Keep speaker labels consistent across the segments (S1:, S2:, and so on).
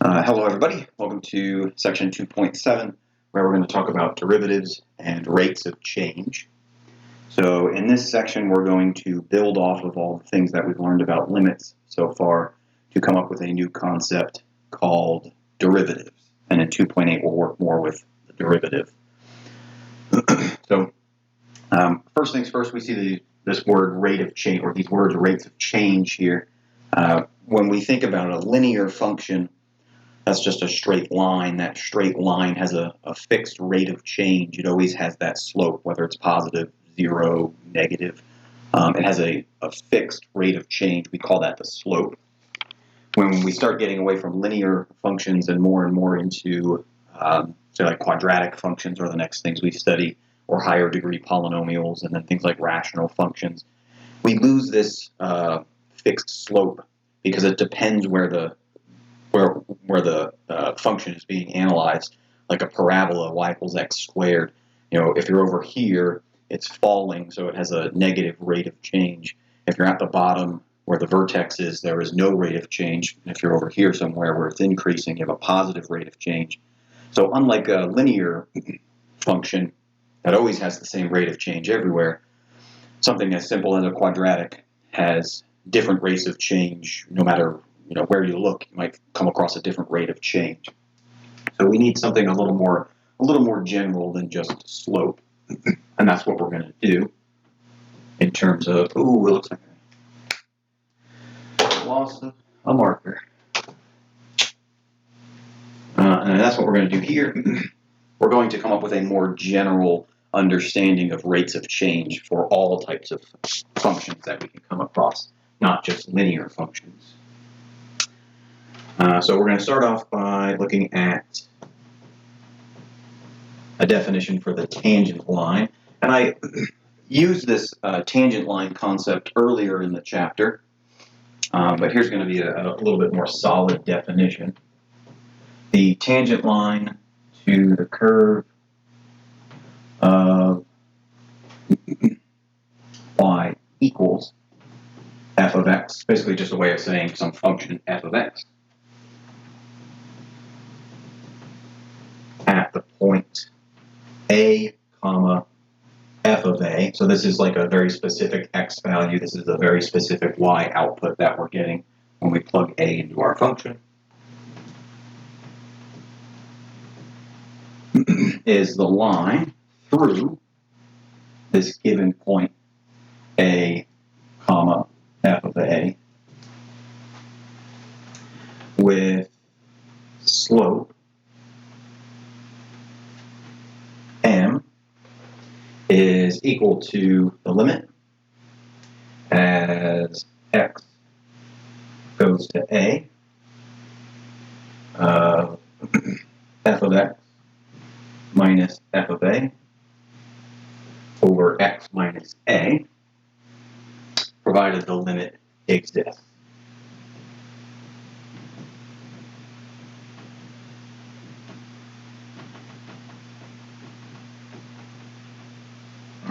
S1: Hello, everybody. Welcome to section 2.7, where we're going to talk about derivatives and rates of change. So in this section, we're going to build off of all the things that we've learned about limits so far to come up with a new concept called derivatives. And in 2.8, we'll work more with the derivative. So first things first, we see this word rate of change, or these words rates of change here. When we think about a linear function, that's just a straight line. That straight line has a fixed rate of change. It always has that slope, whether it's positive, zero, negative. It has a fixed rate of change. We call that the slope. When we start getting away from linear functions and more into, say, like quadratic functions are the next things we study, or higher degree polynomials, and then things like rational functions, we lose this fixed slope because it depends where the function is being analyzed, like a parabola, y equals x squared. If you're over here, it's falling, so it has a negative rate of change. If you're at the bottom where the vertex is, there is no rate of change. And if you're over here somewhere where it's increasing, you have a positive rate of change. So unlike a linear function that always has the same rate of change everywhere, something as simple as a quadratic has different rates of change no matter where you look. You might come across a different rate of change. So we need something a little more general than just slope, and that's what we're going to do in terms of. It looks like I lost a marker, and that's what we're going to do here. We're going to come up with a more general understanding of rates of change for all types of functions that we can come across, not just linear functions. So we're going to start off by looking at a definition for the tangent line. And I used this tangent line concept earlier in the chapter, but here's going to be a little bit more solid definition. The tangent line to the curve of y equals f of x, basically just a way of saying some function f of x, at the point a, comma, f of a. So this is like a very specific x value. This is a very specific y output that we're getting when we plug a into our function. Is the line through this given point a, comma, f of a with slope m is equal to the limit as x goes to a f of x minus f of a over x minus a, provided the limit exists.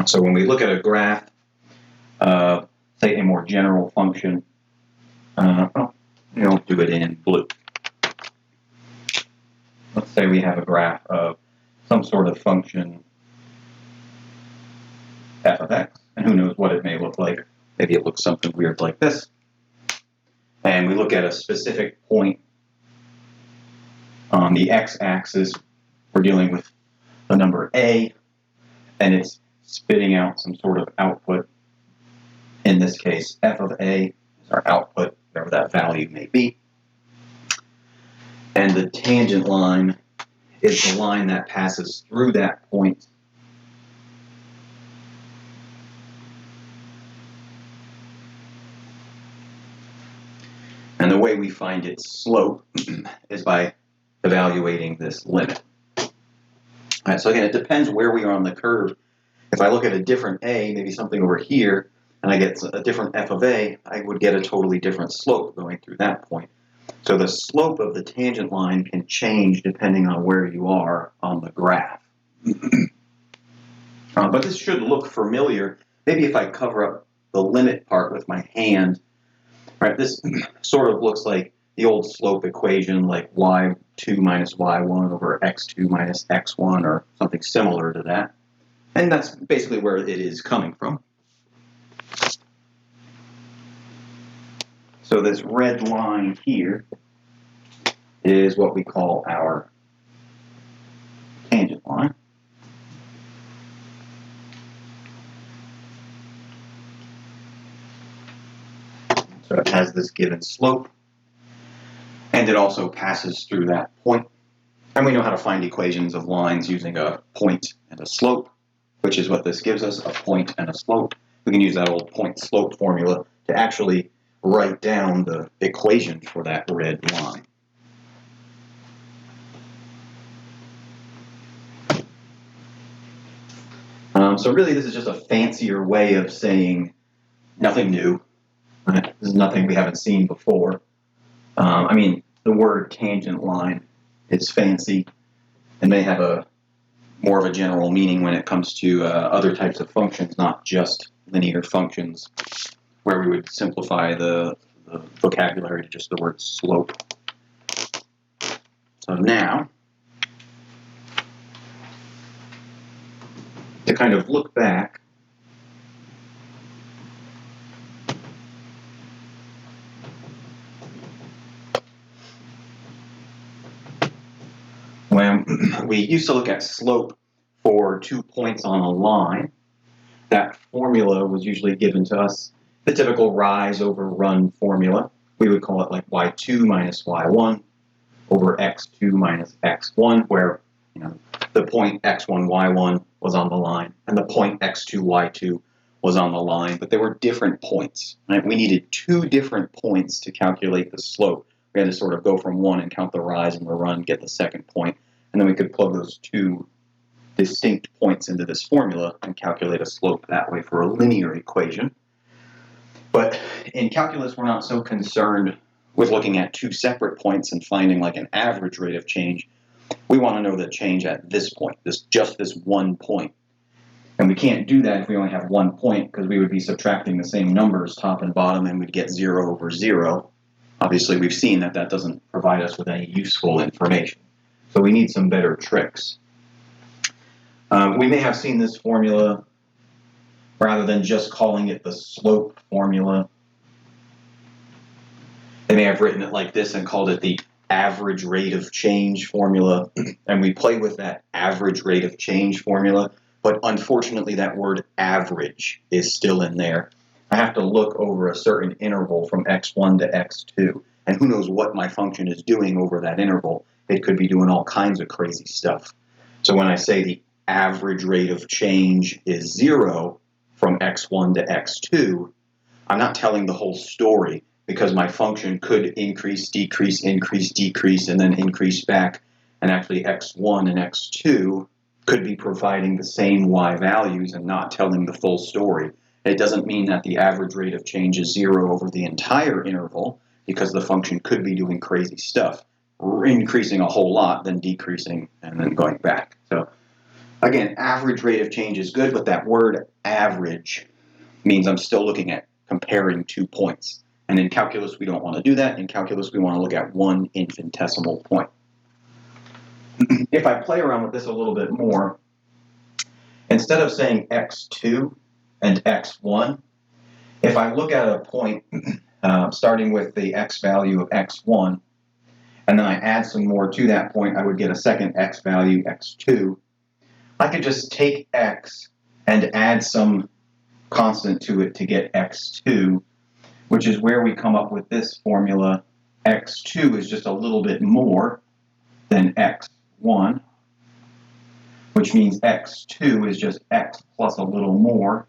S1: So when we look at a graph, say a more general function, we'll do it in blue. Let's say we have a graph of some sort of function f of x, and who knows what it may look like. Maybe it looks something weird like this. And we look at a specific point on the x-axis. We're dealing with the number a, and it's spitting out some sort of output. In this case, f of a is our output, whatever that value may be. And the tangent line is the line that passes through that point. And the way we find its slope is by evaluating this limit. All right, so again, it depends where we are on the curve. If I look at a different a, maybe something over here, and I get a different f of a, I would get a totally different slope going through that point. So the slope of the tangent line can change depending on where you are on the graph. But this should look familiar. Maybe if I cover up the limit part with my hand, right, this sort of looks like the old slope equation like y2 minus y1 over x2 minus x1 or something similar to that. And that's basically where it is coming from. So this red line here is what we call our tangent line. So it has this given slope, and it also passes through that point. And we know how to find equations of lines using a point and a slope, which is what this gives us, a point and a slope. We can use that old point-slope formula to actually write down the equation for that red line. So really this is just a fancier way of saying nothing new. Right? This is nothing we haven't seen before. I mean, the word tangent line is fancy and may have a more of a general meaning when it comes to other types of functions, not just linear functions, where we would simplify the vocabulary to just the word slope. So now, to kind of look back, when we used to look at slope for 2 points on a line, that formula was usually given to us, the typical rise over run formula. We would call it like y2 minus y1 over x2 minus x1, where the point x1, y1 was on the line, and the point x2, y2 was on the line, but they were different points. Right? We needed 2 different points to calculate the slope. We had to sort of go from one and count the rise and the run, get the second point, and then we could plug those 2 distinct points into this formula and calculate a slope that way for a linear equation. But in calculus, we're not so concerned with looking at 2 separate points and finding like an average rate of change. We want to know the change at this point, just this 1 point. And we can't do that if we only have 1 point, because we would be subtracting the same numbers top and bottom and we'd get 0 over 0. Obviously, we've seen that that doesn't provide us with any useful information. So we need some better tricks. We may have seen this formula rather than just calling it the slope formula. They may have written it like this and called it the average rate of change formula, and we play with that average rate of change formula, but unfortunately that word average is still in there. I have to look over a certain interval from x1 to x2, and who knows what my function is doing over that interval. It could be doing all kinds of crazy stuff. So when I say the average rate of change is 0 from x1 to x2, I'm not telling the whole story, because my function could increase, decrease, increase, decrease, and then increase back, and actually x1 and x2 could be providing the same y values and not telling the full story. It doesn't mean that the average rate of change is 0 over the entire interval, because the function could be doing crazy stuff, increasing a whole lot, then decreasing, and then going back. So again, average rate of change is good, but that word average means I'm still looking at comparing 2 points. And in calculus, we don't want to do that. In calculus, we want to look at 1 infinitesimal point. If I play around with this a little bit more, instead of saying x2 and x1, if I look at a point starting with the x value of x1, and then I add some more to that point, I would get a second x value, x2. I could just take x and add some constant to it to get x2, which is where we come up with this formula. X2 is just a little bit more than x1, which means x2 is just x plus a little more,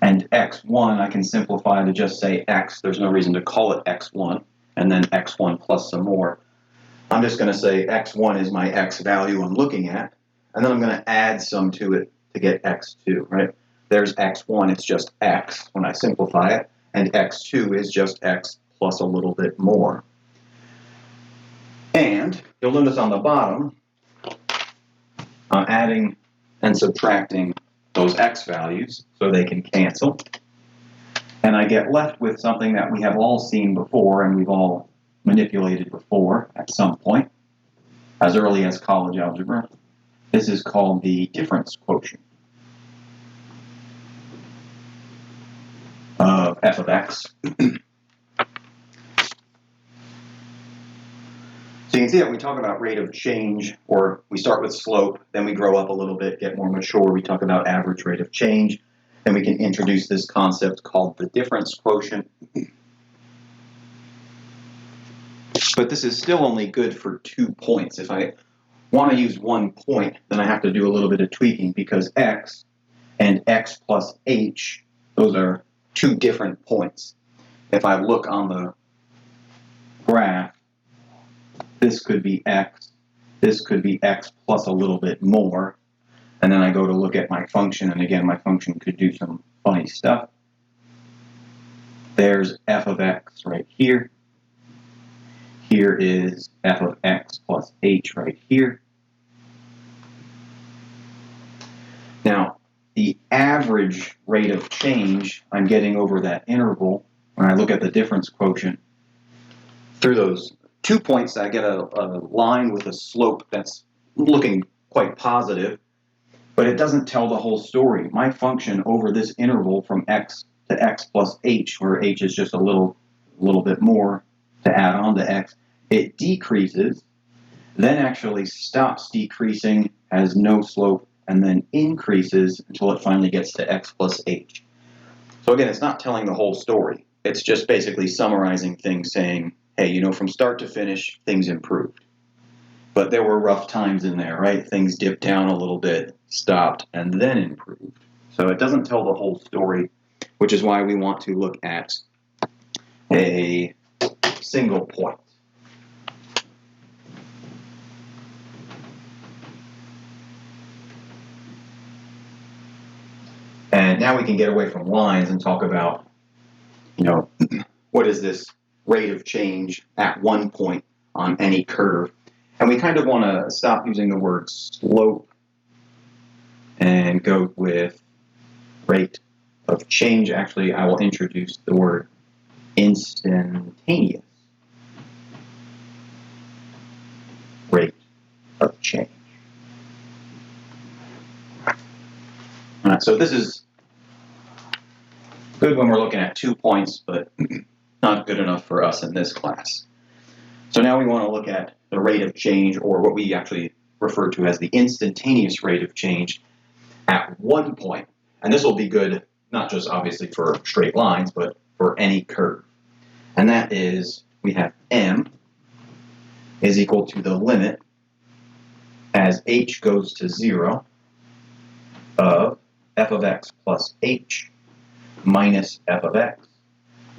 S1: and x1 I can simplify to just say x. There's no reason to call it x1, and then x1 plus some more. I'm just going to say x1 is my x value I'm looking at, and then I'm going to add some to it to get x2, right? There's x1, it's just x when I simplify it, and x2 is just x plus a little bit more. And you'll notice on the bottom, I'm adding and subtracting those x values so they can cancel. And I get left with something that we have all seen before and we've all manipulated before at some point, as early as college algebra. This is called the difference quotient of f of x. So you can see that we talk about rate of change, or we start with slope, then we grow up a little bit, get more mature, we talk about average rate of change, then we can introduce this concept called the difference quotient. But this is still only good for 2 points. If I want to use 1 point, then I have to do a little bit of tweaking, because x and x plus h, those are 2 different points. If I look on the graph, this could be x, this could be x plus a little bit more, and then I go to look at my function, and again, my function could do some funny stuff. There's f of x right here. Here is f of x plus h right here. Now, the average rate of change I'm getting over that interval, when I look at the difference quotient, through those 2 points, I get a line with a slope that's looking quite positive, but it doesn't tell the whole story. My function over this interval from x to x plus h, where h is just a little bit more to add on to x, it decreases, then actually stops decreasing, has no slope, and then increases until it finally gets to x plus h. So again, it's not telling the whole story. It's just basically summarizing things, saying, hey, you know, from start to finish, things improved. But there were rough times in there, right? Things dipped down a little bit, stopped, and then improved. So it doesn't tell the whole story, which is why we want to look at a single point. And now we can get away from lines and talk about, you know, what is this rate of change at 1 point on any curve. And we kind of want to stop using the word slope and go with rate of change. Actually, I will introduce the word instantaneous rate of change. All right, so this is good when we're looking at 2 points, but not good enough for us in this class. So now we want to look at the rate of change, or what we actually refer to as the instantaneous rate of change at 1 point. And this will be good not just obviously for straight lines, but for any curve. And that is, we have m is equal to the limit as h goes to 0 of f of x plus h minus f of x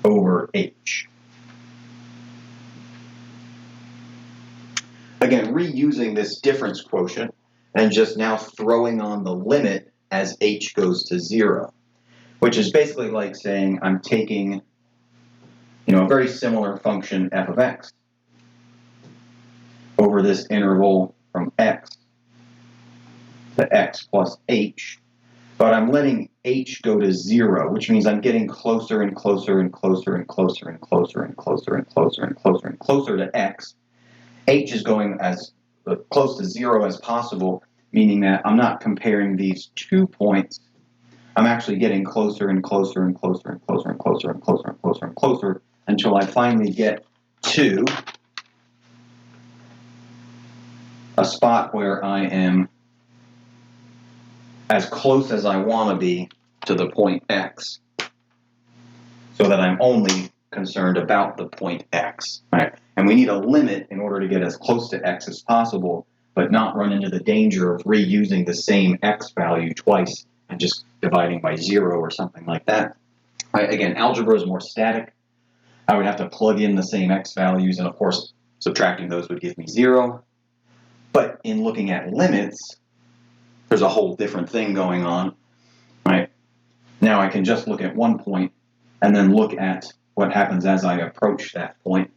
S1: over h. Again, reusing this difference quotient and just now throwing on the limit as h goes to 0, which is basically like saying I'm taking, you know, a very similar function f of x over this interval from x to x plus h, but I'm letting h go to 0, which means I'm getting closer and closer and closer and closer and closer and closer and closer and closer and closer to x. H is going as close to 0 as possible, meaning that I'm not comparing these 2 points. I'm actually getting closer and closer and closer and closer and closer and closer and closer and closer until I finally get to a spot where I am as close as I want to be to the point x, so that I'm only concerned about the point x, right? And we need a limit in order to get as close to x as possible, but not run into the danger of reusing the same x value twice and just dividing by 0 or something like that. Right? Again, algebra is more static. I would have to plug in the same x values, and of course, subtracting those would give me 0. But in looking at limits, there's a whole different thing going on, right? Now I can just look at 1 point and then look at what happens as I approach that point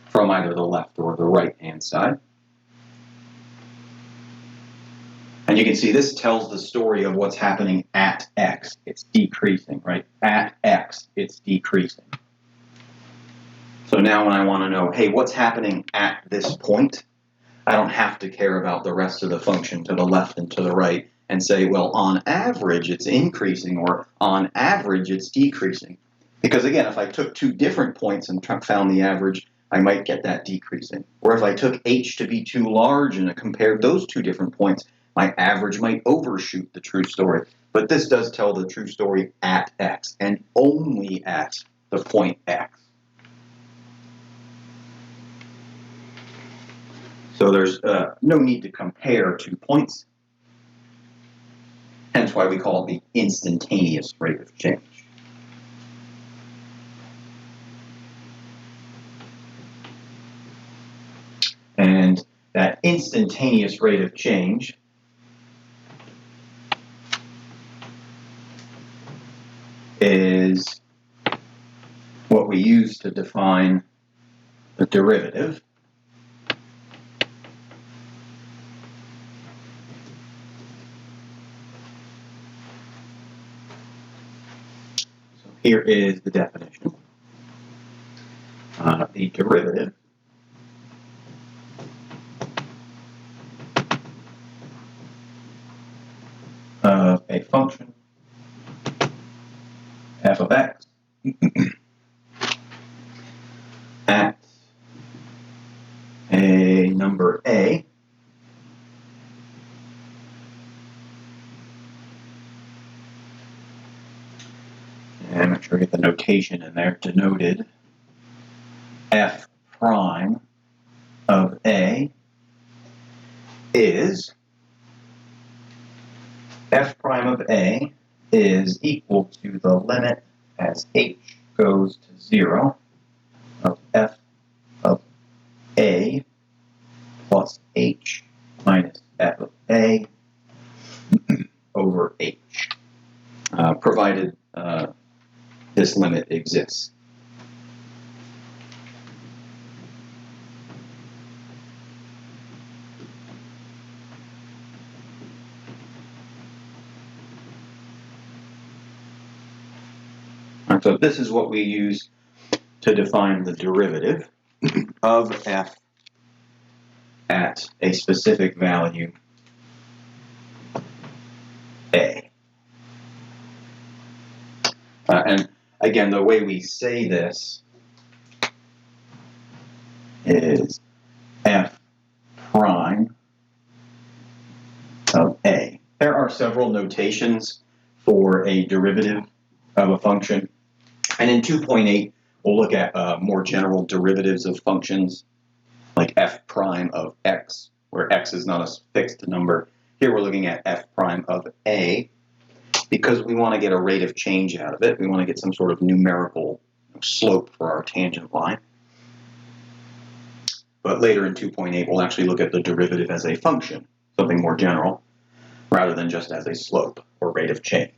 S1: from either the left or the right-hand side. And you can see this tells the story of what's happening at x. It's decreasing, right? At x, it's decreasing. So now when I want to know, hey, what's happening at this point, I don't have to care about the rest of the function to the left and to the right and say, well, on average it's increasing or on average it's decreasing. Because again, if I took two different points and found the average, I might get that decreasing. Or if I took h to be too large and I compared those two different points, my average might overshoot the true story. But this does tell the true story at x and only at the point x. So there's no need to compare two points, hence why we call it the instantaneous rate of change. And that instantaneous rate of change is what we use to define the derivative. So here is the definition. The derivative of a function f of x at a number a and make sure I get the notation in there, denoted f prime of a is f prime of a is equal to the limit as h goes to 0 of f of a plus h minus f of a over h, provided this limit exists. So this is what we use to define the derivative of f at a specific value a. And again, the way we say this is f prime of a. There are several notations for a derivative of a function. And in 2.8, we'll look at more general derivatives of functions, like f prime of x, where x is not a fixed number. Here we're looking at f prime of a, because we want to get a rate of change out of it. We want to get some sort of numerical slope for our tangent line. But later in 2.8, we'll actually look at the derivative as a function, something more general, rather than just as a slope or rate of change.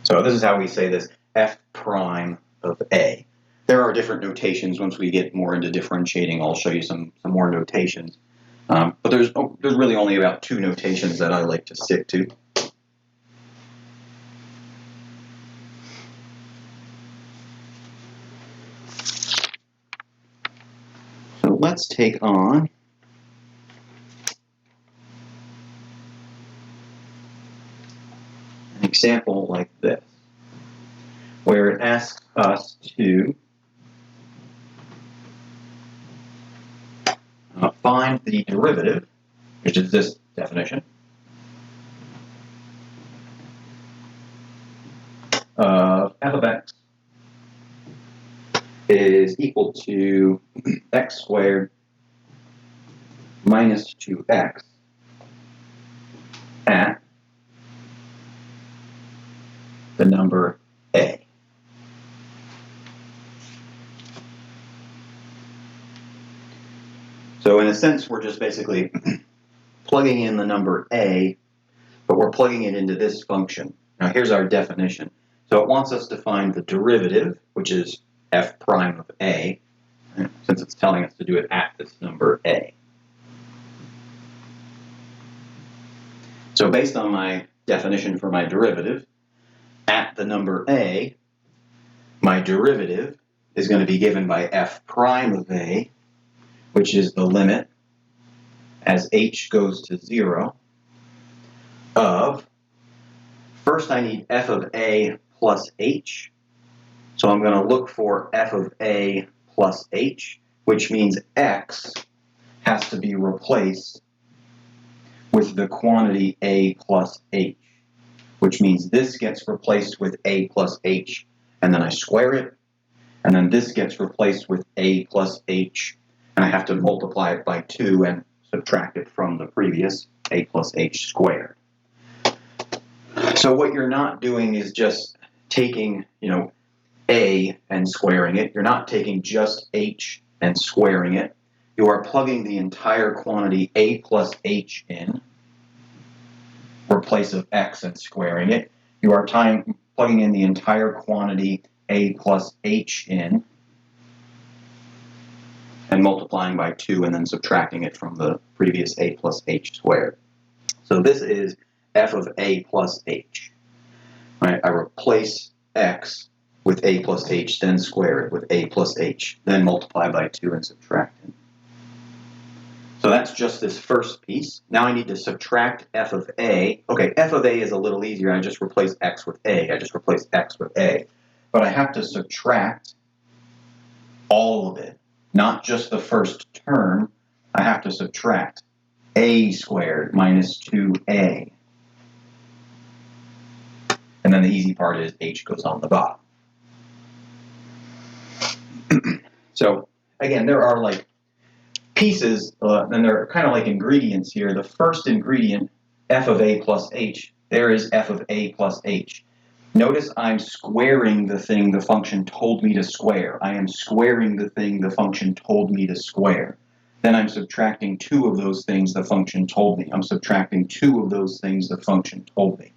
S1: So this is how we say this, f prime of a. There are different notations. Once we get more into differentiating, I'll show you some more notations. But there's really only about two notations that I like to stick to. So let's take on an example like this, where it asks us to find the derivative, which is this definition, of f of x is equal to x squared minus 2x at the number a. So in a sense, we're just basically plugging in the number a, but we're plugging it into this function. Now here's our definition. So it wants us to find the derivative, which is f prime of a, since it's telling us to do it at this number a. So based on my definition for my derivative, at the number a, my derivative is going to be given by f prime of a, which is the limit as h goes to 0 of, first I need f of a plus h. So I'm going to look for f of a plus h, which means x has to be replaced with the quantity a plus h, which means this gets replaced with a plus h, and then I square it, and then this gets replaced with a plus h, and I have to multiply it by 2 and subtract it from the previous a plus h squared. So what you're not doing is just taking, a and squaring it. You're not taking just h and squaring it. You are plugging the entire quantity a plus h in place of x and squaring it. You are plugging in the entire quantity a plus h in and multiplying by 2 and then subtracting it from the previous a plus h squared. So this is f of a plus h. Right? I replace x with a plus h, then square it with a plus h, then multiply by 2 and subtract it. So that's just this first piece. Now I need to subtract f of a. Okay, f of a is a little easier. I just replace x with a. I just replace x with a. But I have to subtract all of it, not just the first term. I have to subtract a squared minus 2a. And then the easy part is h goes on the bottom. So again, there are like pieces, and they're kind of like ingredients here. The first ingredient, f of a plus h, there is f of a plus h. Notice I'm squaring the thing the function told me to square. I am squaring the thing the function told me to square. Then I'm subtracting 2 of those things the function told me. I'm subtracting 2 of those things the function told me.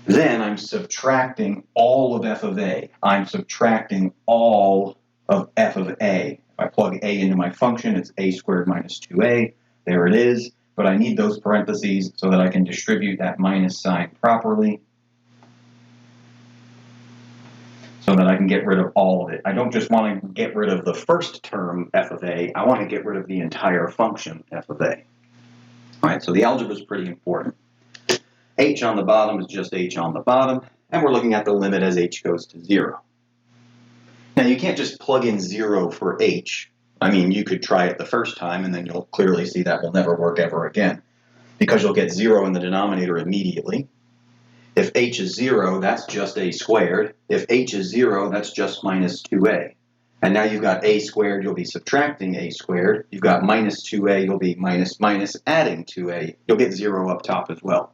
S1: Then I'm subtracting all of f of a. I'm subtracting all of f of a. If I plug a into my function, it's a squared minus 2a. There it is. But I need those parentheses so that I can distribute that minus sign properly, so that I can get rid of all of it. I don't just want to get rid of the first term, f of a. I want to get rid of the entire function, f of a. All right, so the algebra is pretty important. H on the bottom is just h on the bottom, and we're looking at the limit as h goes to 0. Now, you can't just plug in 0 for h. I mean, you could try it the first time, and then you'll clearly see that will never work ever again, because you'll get 0 in the denominator immediately. If h is 0, that's just a squared. If h is 0, that's just minus 2a. And now you've got a squared, you'll be subtracting a squared. You've got minus 2a, you'll be minus adding 2a. You'll get 0 up top as well.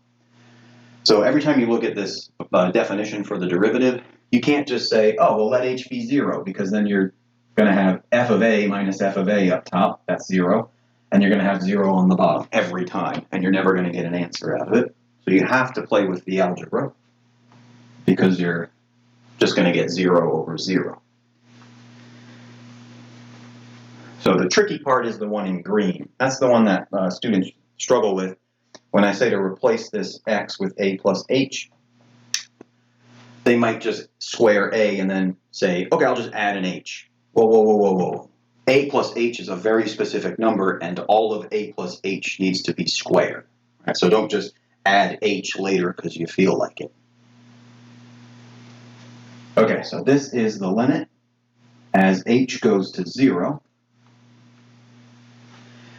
S1: So every time you look at this definition for the derivative, you can't just say, oh, well, let h be 0, because then you're going to have f of a minus f of a up top. That's 0. And you're going to have 0 on the bottom every time, and you're never going to get an answer out of it. So you have to play with the algebra, because you're just going to get 0 over 0. So the tricky part is the one in green. That's the one that students struggle with. When I say to replace this x with a plus h, they might just square a and then say, okay, I'll just add an h. Whoa, whoa, whoa, whoa, whoa. A plus h is a very specific number, and all of a plus h needs to be squared. Right? So don't just add h later because you feel like it. Okay, so this is the limit as h goes to 0.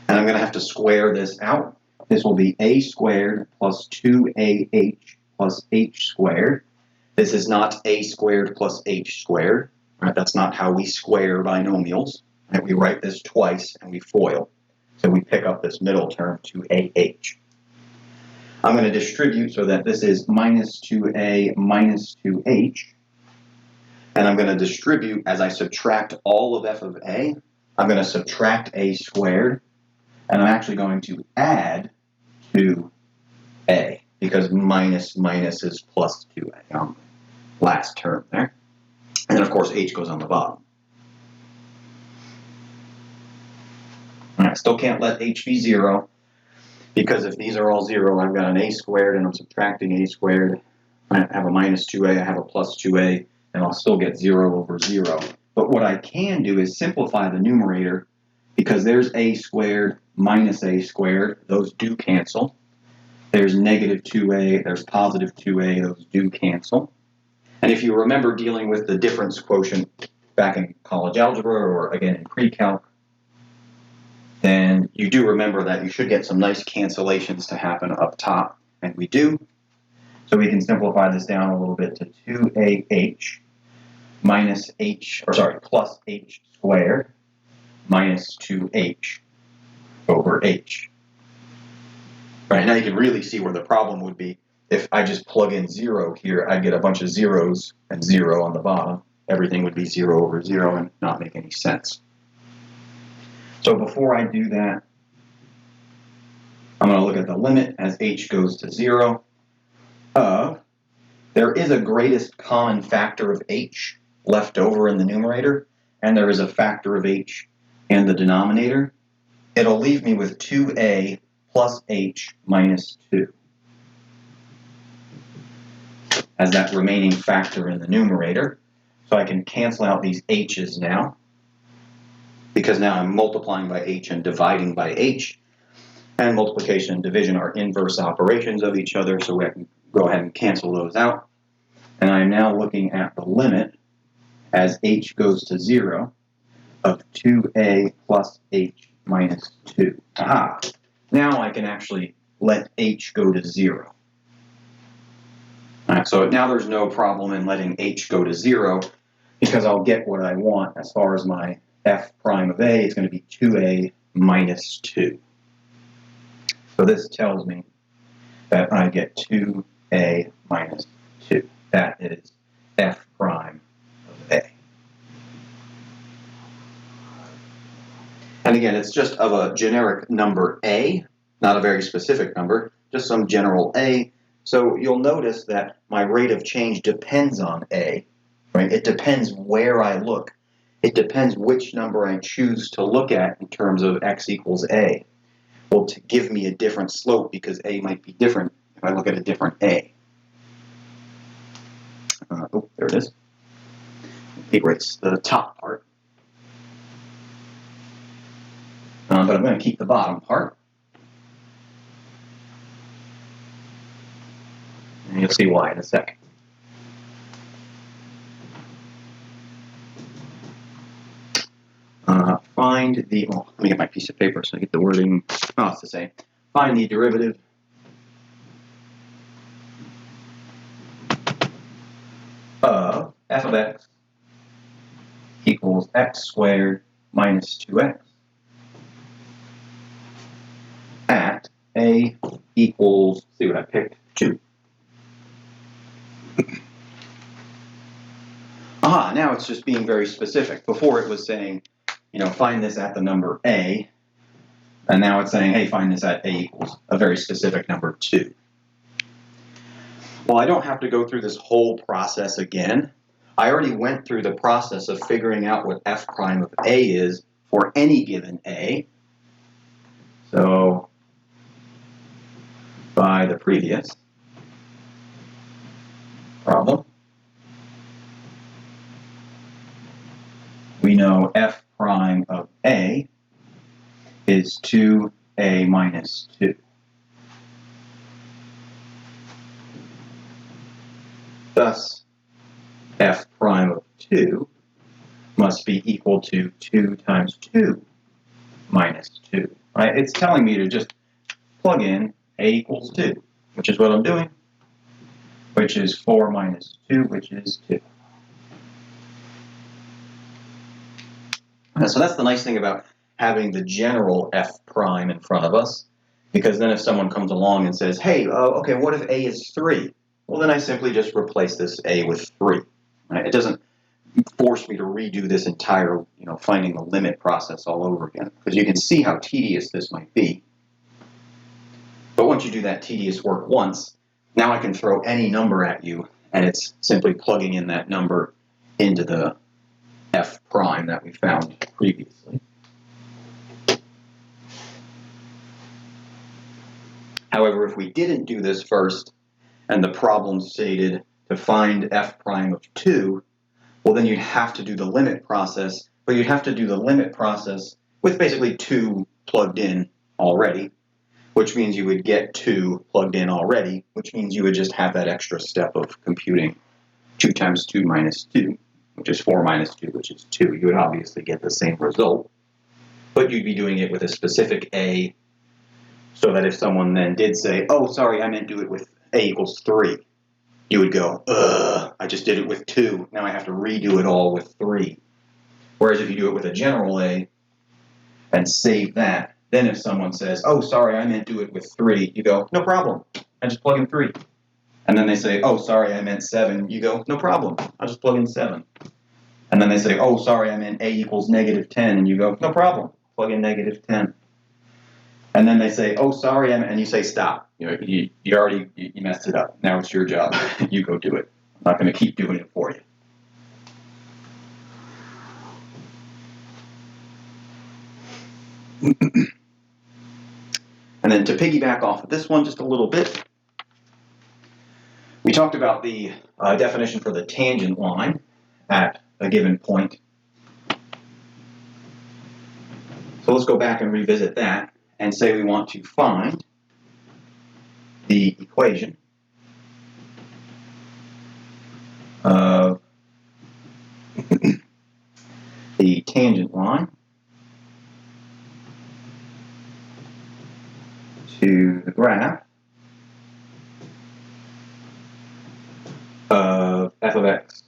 S1: And I'm going to have to square this out. This will be a squared plus 2ah plus h squared. This is not a squared plus h squared. Right? That's not how we square binomials. Right? We write this twice and we FOIL. So we pick up this middle term, 2ah. I'm going to distribute so that this is minus 2a minus 2h. And I'm going to distribute as I subtract all of f of a. I'm going to subtract a squared. And I'm actually going to add 2a, because minus is plus 2a on the last term there. And then, of course, h goes on the bottom. And I still can't let h be 0, because if these are all 0, I've got an a squared and I'm subtracting a squared. I have a minus 2a, I have a plus 2a. and I'll still get 0 over 0. But what I can do is simplify the numerator, because there's a squared minus a squared. Those do cancel. There's negative 2a, there's positive 2a, those do cancel. And if you remember dealing with the difference quotient back in college algebra or again in pre-calc, then you do remember that you should get some nice cancellations to happen up top, and we do. So we can simplify this down a little bit to 2ah minus plus h squared minus 2h over h. Right, now you can really see where the problem would be. If I just plug in 0 here, I'd get a bunch of zeros and 0 on the bottom. Everything would be 0 over 0 and not make any sense. So before I do that, I'm going to look at the limit as h goes to 0 of, there is a greatest common factor of h left over in the numerator, and there is a factor of h in the denominator. It'll leave me with 2a plus h minus 2 as that remaining factor in the numerator. So I can cancel out these h's now, because now I'm multiplying by h and dividing by h, and multiplication and division are inverse operations of each other, so we can go ahead and cancel those out. And I'm now looking at the limit as h goes to 0 of 2a plus h minus 2. Aha! Now I can actually let h go to 0. All right, so now there's no problem in letting h go to 0, because I'll get what I want as far as my f prime of a is going to be 2a minus 2. So this tells me that I get 2a minus 2. That is f prime of a. And again, it's just of a generic number a, not a very specific number, just some general a. So you'll notice that my rate of change depends on a, right? It depends where I look. It depends which number I choose to look at in terms of x equals a. Will give me a different slope, because a might be different if I look at a different a. Oh, there it is. Erase the top part. But I'm going to keep the bottom part. And you'll see why in a second. Find the, well, let me get my piece of paper so I get the wording. Oh, it's the same. Find the derivative of f of x equals x squared minus 2x at a equals, see what I picked, 2. Aha, now it's just being very specific. Before it was saying, find this at the number a, and now it's saying, hey, find this at a equals a very specific number 2. Well, I don't have to go through this whole process again. I already went through the process of figuring out what f prime of a is for any given a. So, by the previous problem, we know f prime of a is 2a minus 2. Thus, f prime of 2 must be equal to 2 times 2 minus 2. Right? It's telling me to just plug in a equals 2, which is what I'm doing, which is 4 minus 2, which is 2. So that's the nice thing about having the general f prime in front of us, because then if someone comes along and says, hey, okay, what if a is 3? Well, then I simply just replace this a with 3. Right? It doesn't force me to redo this entire, finding the limit process all over again, because you can see how tedious this might be. But once you do that tedious work once, now I can throw any number at you, and it's simply plugging in that number into the f prime that we found previously. However, if we didn't do this first, and the problem stated to find f prime of 2, well, then you'd have to do the limit process, but you'd have to do the limit process with basically 2 plugged in already, which means you would get 2 plugged in already, which means you would just have that extra step of computing 2 times 2 minus 2, which is 4 minus 2, which is 2. You would obviously get the same result, but you'd be doing it with a specific A, so that if someone then did say, oh, sorry, I meant do it with A equals 3, you would go, I just did it with 2. Now I have to redo it all with 3. Whereas if you do it with a general A and save that, then if someone says, oh, sorry, I meant do it with 3, you go, no problem. I just plug in 3. And then they say, oh, sorry, I meant 7. You go, no problem. I'll just plug in 7. And then they say, oh, sorry, I meant A equals negative 10. And you go, no problem. Plug in negative 10. And then they say, oh, sorry, and you say, stop. You already messed it up. Now it's your job. You go do it. I'm not going to keep doing it for you. And then to piggyback off of this one just a little bit, we talked about the definition for the tangent line at a given point. So let's go back and revisit that and say we want to find the equation of the tangent line to the graph of f of x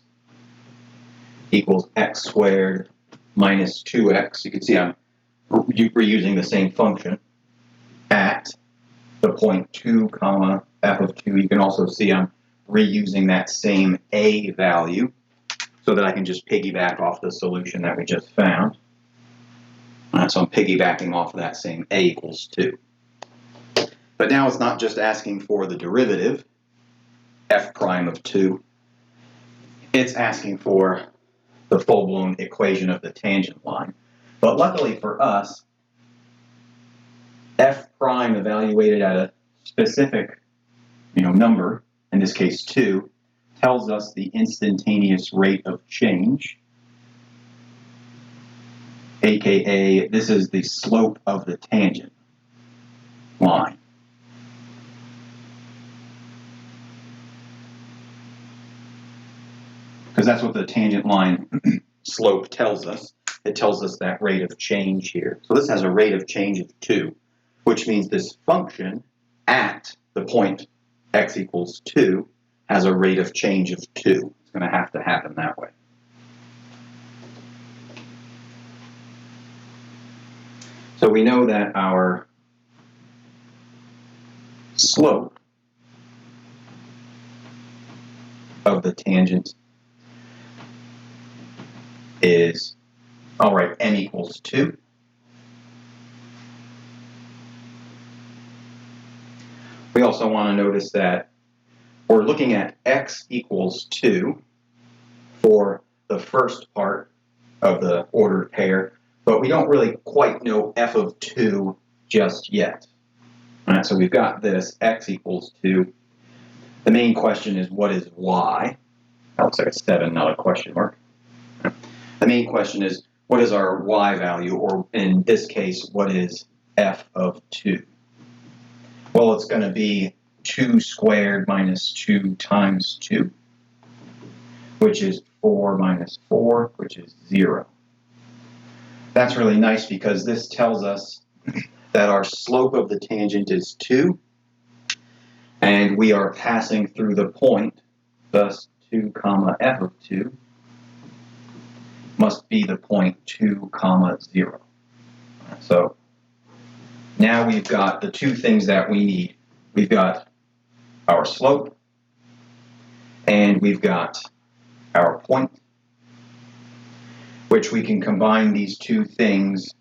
S1: equals x squared minus 2x. You can see I'm reusing the same function at the point 2 comma f of 2. You can also see I'm reusing that same a value so that I can just piggyback off the solution that we just found. So I'm piggybacking off of that same a equals 2. But now it's not just asking for the derivative, f prime of 2. It's asking for the full-blown equation of the tangent line. But luckily for us, f prime evaluated at a specific number, in this case 2, tells us the instantaneous rate of change, aka this is the slope of the tangent line. Because that's what the tangent line slope tells us. It tells us that rate of change here. So this has a rate of change of 2, which means this function at the point x equals 2 has a rate of change of 2. It's going to happen that way. So we know that our slope of the tangent is, all right, m equals 2. We also want to notice that we're looking at x equals 2 for the first part of the ordered pair, but we don't really quite know f of 2 just yet. All right, so we've got this, x equals 2. The main question is, what is y? That looks like a 7, not a question mark. The main question is, what is our y value, or in this case, what is f of 2? Well, it's going to be 2 squared minus 2 times 2, which is 4 minus 4, which is 0. That's really nice because this tells us that our slope of the tangent is 2, and we are passing through the point, thus 2 comma f of 2 must be the point 2 comma 0. So now we've got the two things that we need. We've got our slope, and we've got our point, which we can combine these two things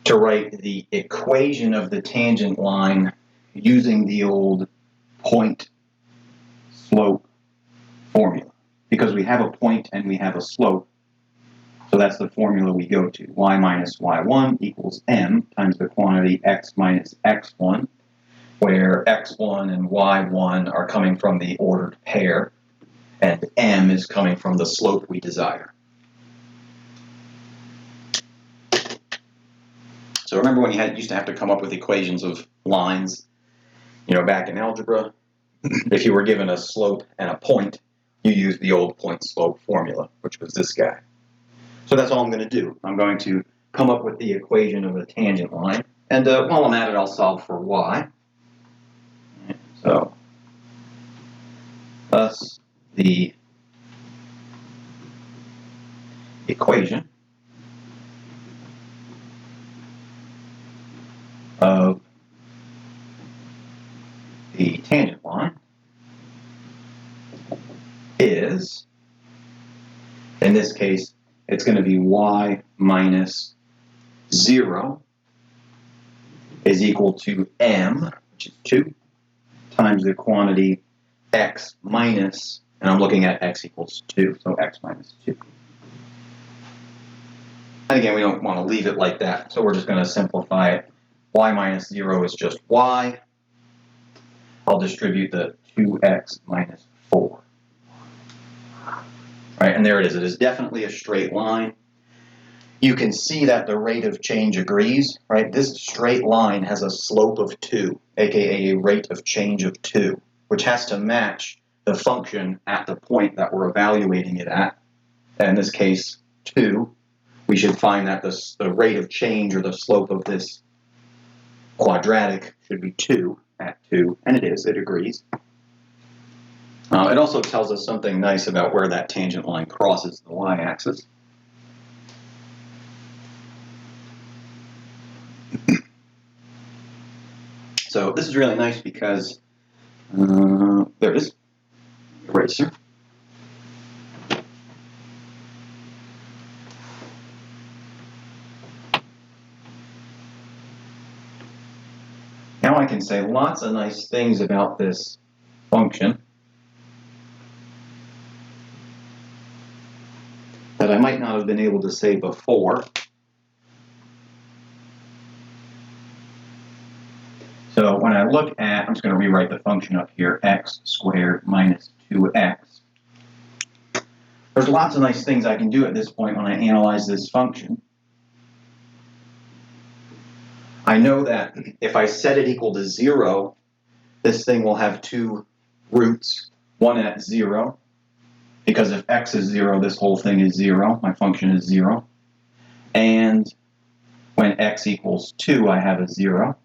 S1: to write the equation of the tangent line using the old point slope formula. Because we have a point and we have a slope, so that's the formula we go to. Y minus y1 equals m times the quantity x minus x1, where x1 and y1 are coming from the ordered pair, and m is coming from the slope we desire. So remember when you used to have to come up with equations of lines, back in algebra? If you were given a slope and a point, you used the old point-slope formula, which was this guy. So that's all I'm going to do. I'm going to come up with the equation of a tangent line, and while I'm at it, I'll solve for y. So, thus the equation of the tangent line is, in this case, it's going to be y minus 0 is equal to m, which is 2, times the quantity x minus, and I'm looking at x equals 2, so x minus 2. And again, we don't want to leave it like that, so we're just going to simplify it. Y minus 0 is just y. I'll distribute the 2x minus 4. Right, and there it is. It is definitely a straight line. You can see that the rate of change agrees, right? This straight line has a slope of 2, aka a rate of change of 2, which has to match the function at the point that we're evaluating it at. And in this case, 2. We should find that the rate of change or the slope of this quadratic should be 2 at 2, and it is, it agrees. It also tells us something nice about where that tangent line crosses the y-axis. So this is really nice because, there it is, eraser. Now I can say lots of nice things about this function that I might not have been able to say before. So when I look at, I'm just going to rewrite the function up here, x squared minus 2x. There's lots of nice things I can do at this point when I analyze this function. I know that if I set it equal to 0, this thing will have 2 roots, one at 0, because if x is 0, this whole thing is 0, my function is 0. And when x equals 2, I have a 0.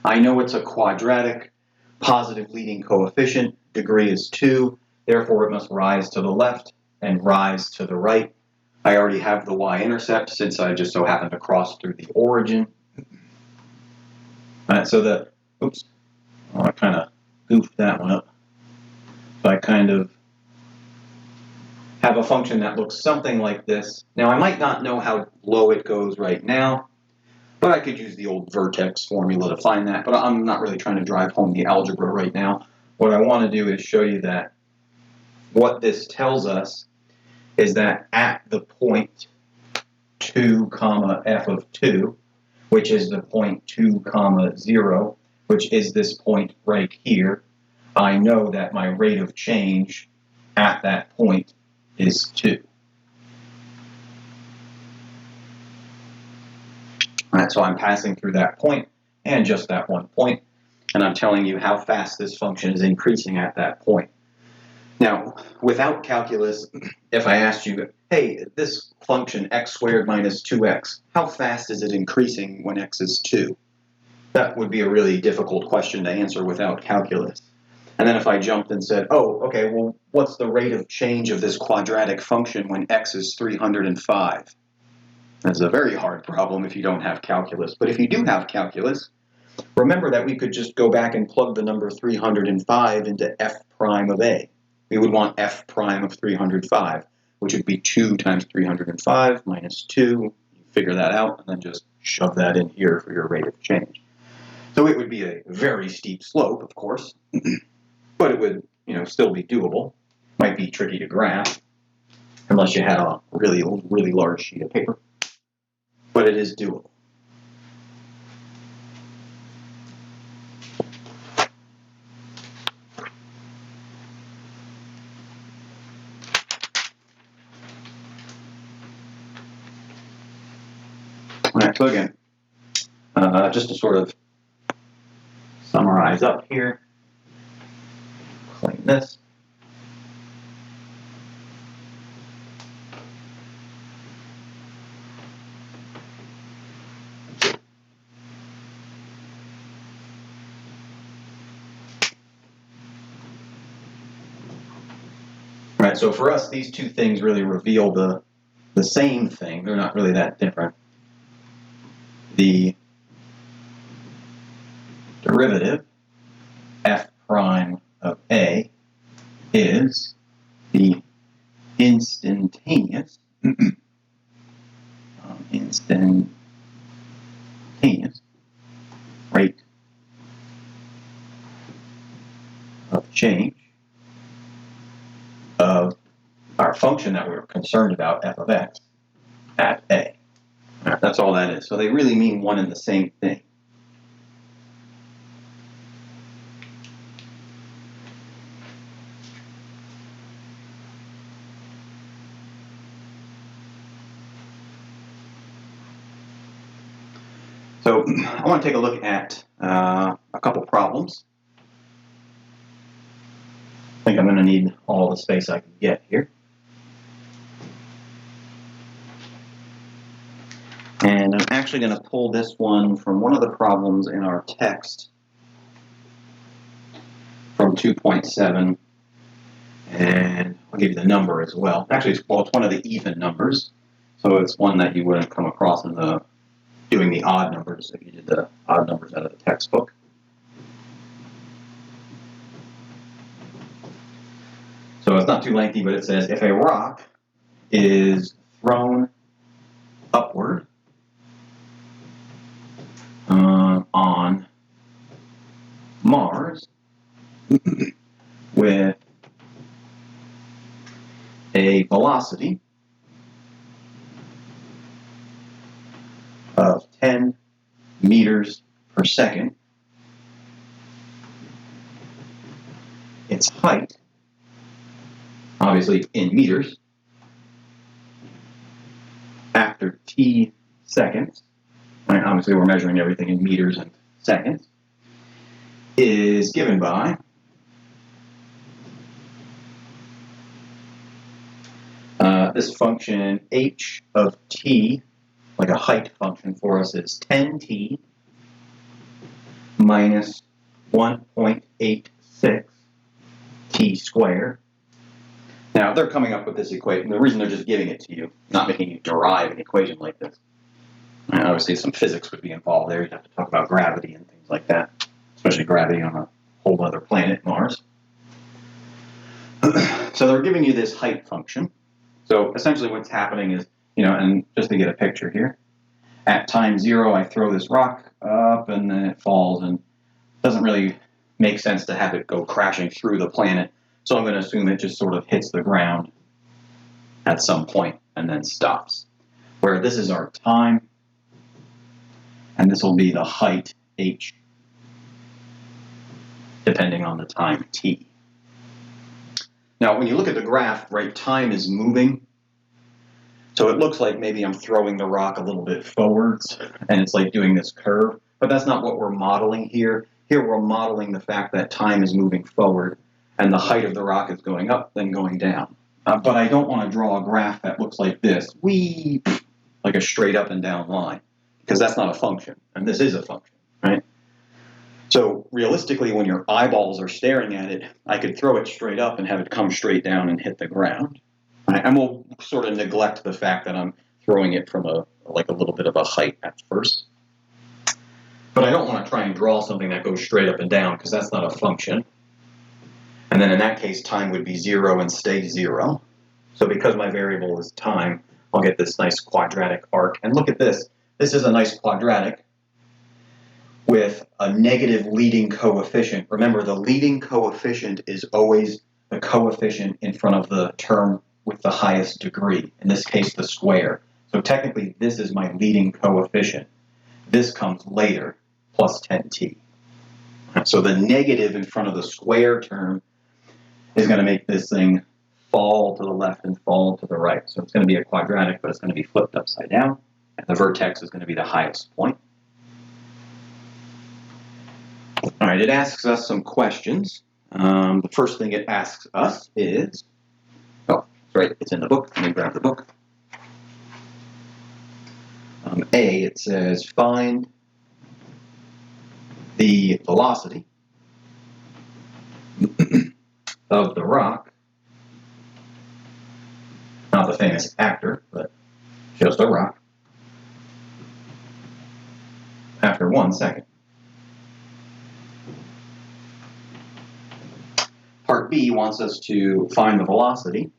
S1: I know it's a quadratic, positive leading coefficient, degree is 2, therefore it must rise to the left and rise to the right. I already have the y-intercept since I just so happen to cross through the origin. All right, so I kind of goofed that one up. So I kind of have a function that looks something like this. Now I might not know how low it goes right now, but I could use the old vertex formula to find that, but I'm not really trying to drive home the algebra right now. What I want to do is show you that what this tells us is that at the point 2 comma f of 2, which is the point 2 comma 0, which is this point right here, I know that my rate of change at that point is 2. All right, so I'm passing through that point and just that one point, and I'm telling you how fast this function is increasing at that point. Now, without calculus, if I asked you, hey, this function x squared minus 2x, how fast is it increasing when x is 2? That would be a really difficult question to answer without calculus. And then if I jumped and said, oh, okay, well, what's the rate of change of this quadratic function when x is 305? That's a very hard problem if you don't have calculus. But if you do have calculus, remember that we could just go back and plug the number 305 into f prime of a. We would want f prime of 305, which would be 2 times 305 minus 2. You figure that out, and then just shove that in here for your rate of change. So it would be a very steep slope, of course, but it would, still be doable. Might be tricky to graph, unless you had a really, really large sheet of paper. But it is doable. right, so again, just to sort of summarize up here, clean this. Right, so for us, these two things really reveal the same thing. They're not really that different. The derivative f prime of A is the instantaneous rate of change of our function that we're concerned about, f of x, at A. Right, that's all that is. So they really mean one and the same thing. So I want to take a look at a couple problems. I think I'm going to need all the space I can get here. And I'm actually going to pull this one from one of the problems in our text from 2.7. And I'll give you the number as well. Actually, it's one of the even numbers. So it's one that you wouldn't come across in doing the odd numbers if you did the odd numbers out of the textbook. So it's not too lengthy, but it says if a rock is thrown upward on Mars with a velocity of 10 meters per second, its height, obviously in meters, after t seconds, right, obviously we're measuring everything in meters and seconds, is given by this function h of t, like a height function for us, is 10t minus 1.86 t squared. Now, they're coming up with this equation. The reason they're just giving it to you, not making you derive an equation like this. And obviously, some physics would be involved there. You'd have to talk about gravity and things like that, especially gravity on a whole other planet, Mars. So they're giving you this height function. So essentially what's happening is, and just to get a picture here, at time 0, I throw this rock up and then it falls, and it doesn't really make sense to have it go crashing through the planet. So I'm going to assume it just sort of hits the ground at some point and then stops. Where this is our time, and this will be the height, h, depending on the time, t. Now, when you look at the graph, right, time is moving. So it looks like maybe I'm throwing the rock a little bit forwards, and it's like doing this curve. But that's not what we're modeling here. Here we're modeling the fact that time is moving forward, and the height of the rock is going up, then going down. But I don't want to draw a graph that looks like this, like a straight up and down line, because that's not a function, and this is a function, right? So realistically, when your eyeballs are staring at it, I could throw it straight up and have it come straight down and hit the ground. Right? And we'll sort of neglect the fact that I'm throwing it from a little bit of a height at first. But I don't want to try and draw something that goes straight up and down, because that's not a function. And then in that case, time would be 0 and stay 0. So because my variable is time, I'll get this nice quadratic arc. And look at this. This is a nice quadratic with a negative leading coefficient. Remember, the leading coefficient is always the coefficient in front of the term with the highest degree, in this case, the square. So technically, this is my leading coefficient. This comes later, plus 10t. So the negative in front of the square term is going to make this thing fall to the left and fall to the right. So it's going to be a quadratic, but it's going to be flipped upside down. and the vertex is going to be the highest point. All right, it asks us some questions. The first thing it asks us is, oh, right, it's in the book. Let me grab the book. A, it says find the velocity of the rock, not the famous actor, but just a rock, after 1 second. Part B wants us to find the velocity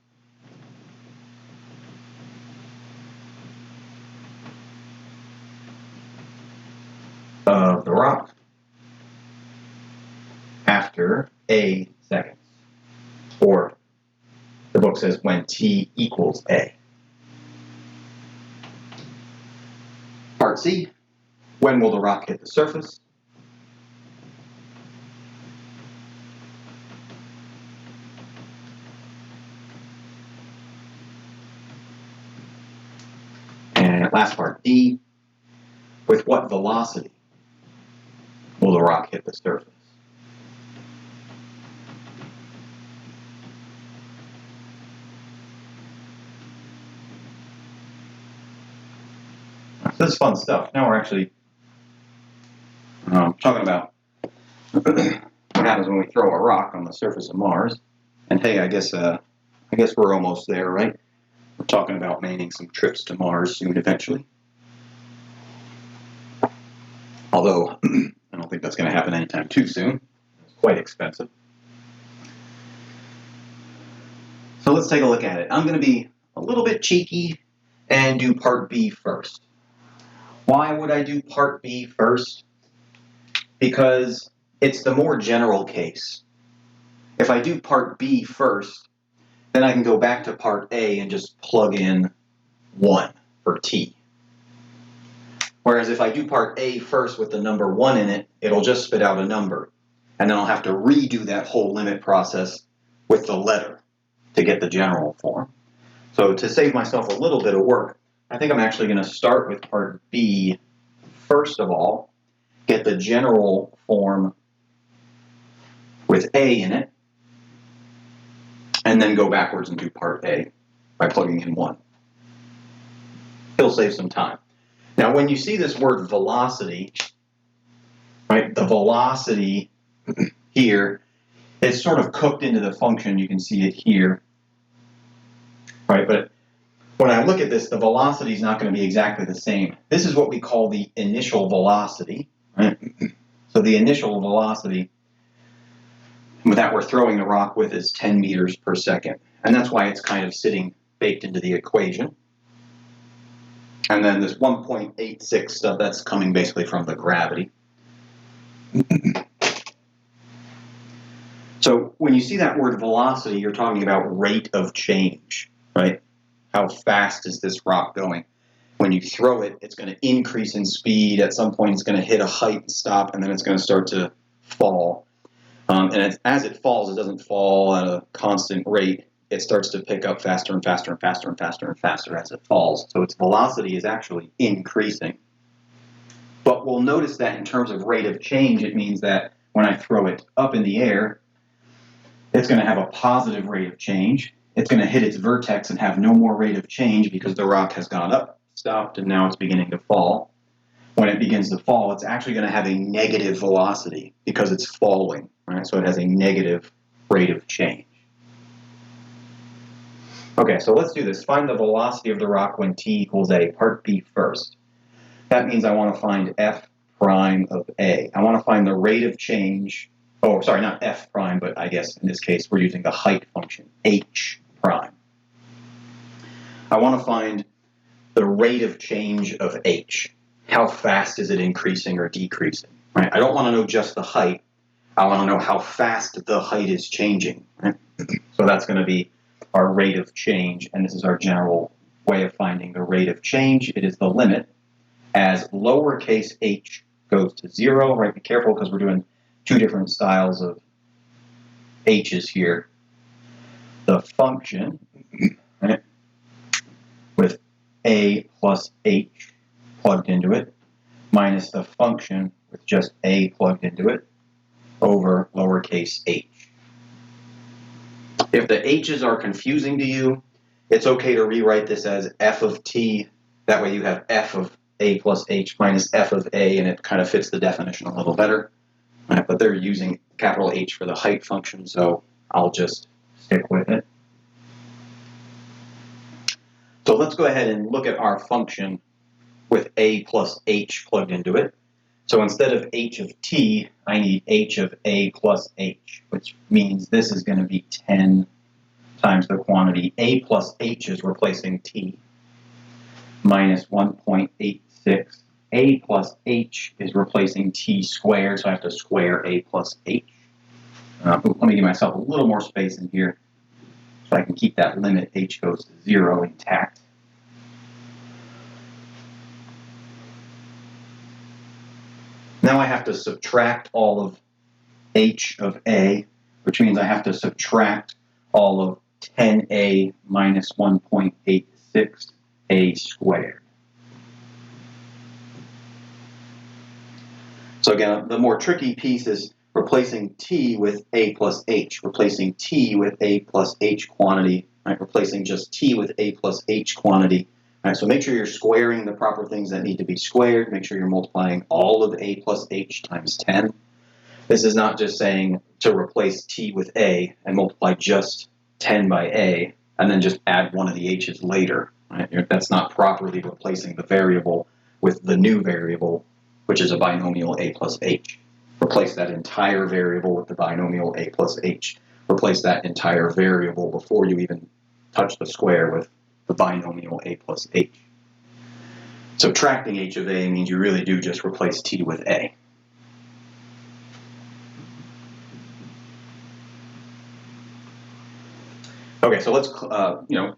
S1: of the rock after A seconds. Or the book says when t equals A. Part C, when will the rock hit the surface? And last part, D, with what velocity will the rock hit the surface? So this is fun stuff. Now we're actually talking about what happens when we throw a rock on the surface of Mars. And hey, I guess we're almost there, right? We're talking about manning some trips to Mars soon, eventually. Although, I don't think that's going to happen anytime too soon. It's quite expensive. So let's take a look at it. I'm going to be a little bit cheeky and do part B first. Why would I do part B first? Because it's the more general case. If I do part B first, then I can go back to part A and just plug in 1 for t. Whereas if I do part A first with the number 1 in it, it'll just spit out a number. And then I'll have to redo that whole limit process with the letter to get the general form. So to save myself a little bit of work, I think I'm actually going to start with part B first of all, get the general form with A in it, and then go backwards and do part A by plugging in 1. It'll save some time. Now, when you see this word velocity, right, the velocity here, it's sort of cooked into the function. You can see it here, right? But when I look at this, the velocity is not going to be exactly the same. This is what we call the initial velocity, right? So the initial velocity that we're throwing the rock with is 10 meters per second. And that's why it's kind of sitting baked into the equation. And then this 1.86 stuff, that's coming basically from the gravity. So when you see that word velocity, you're talking about rate of change, right? How fast is this rock going? When you throw it, it's going to increase in speed. At some point, it's going to hit a height and stop, and then it's going to start to fall. And as it falls, it doesn't fall at a constant rate. It starts to pick up faster and faster and faster and faster and faster as it falls. So its velocity is actually increasing. But we'll notice that in terms of rate of change, it means that when I throw it up in the air, it's going to have a positive rate of change. It's going to hit its vertex and have no more rate of change because the rock has gone up, stopped, and now it's beginning to fall. When it begins to fall, it's actually going to have a negative velocity because it's falling, right? So it has a negative rate of change. Okay, so let's do this. Find the velocity of the rock when t equals a, part B first. That means I want to find f prime of a. I want to find the rate of change. Oh, sorry, not f prime, but I guess in this case we're using the height function, h prime. I want to find the rate of change of h. How fast is it increasing or decreasing? Right? I don't want to know just the height. I want to know how fast the height is changing. Right? So that's going to be our rate of change, and this is our general way of finding the rate of change. It is the limit as lowercase h goes to 0. Right? Be careful because we're doing two different styles of h's here. The function, right, with a plus h plugged into it minus the function with just a plugged into it over lowercase h. If the h's are confusing to you, it's okay to rewrite this as f of t. That way you have f of a plus h minus f of a, and it kind of fits the definition a little better. Right, but they're using capital H for the height function, so I'll just stick with it. So let's go ahead and look at our function with a plus h plugged into it. So instead of h of t, I need h of a plus h, which means this is going to be 10 times the quantity. A plus h is replacing t, minus 1.86. A plus h is replacing t squared, so I have to square a plus h. Let me give myself a little more space in here so I can keep that limit h goes to 0 intact. Now I have to subtract all of h of a, which means I have to subtract all of 10a minus 1.86 a squared. So again, the more tricky piece is replacing t with a plus h, replacing t with a plus h quantity, right? Replacing just t with a plus h quantity. Right, so make sure you're squaring the proper things that need to be squared. Make sure you're multiplying all of a plus h times 10. This is not just saying to replace t with a and multiply just 10 by a and then just add one of the h's later. Right? That's not properly replacing the variable with the new variable, which is a binomial a plus h. Replace that entire variable with the binomial a plus h. Replace that entire variable before you even touch the square with the binomial a plus h. Subtracting h of a means you really do just replace t with a. Okay, so let's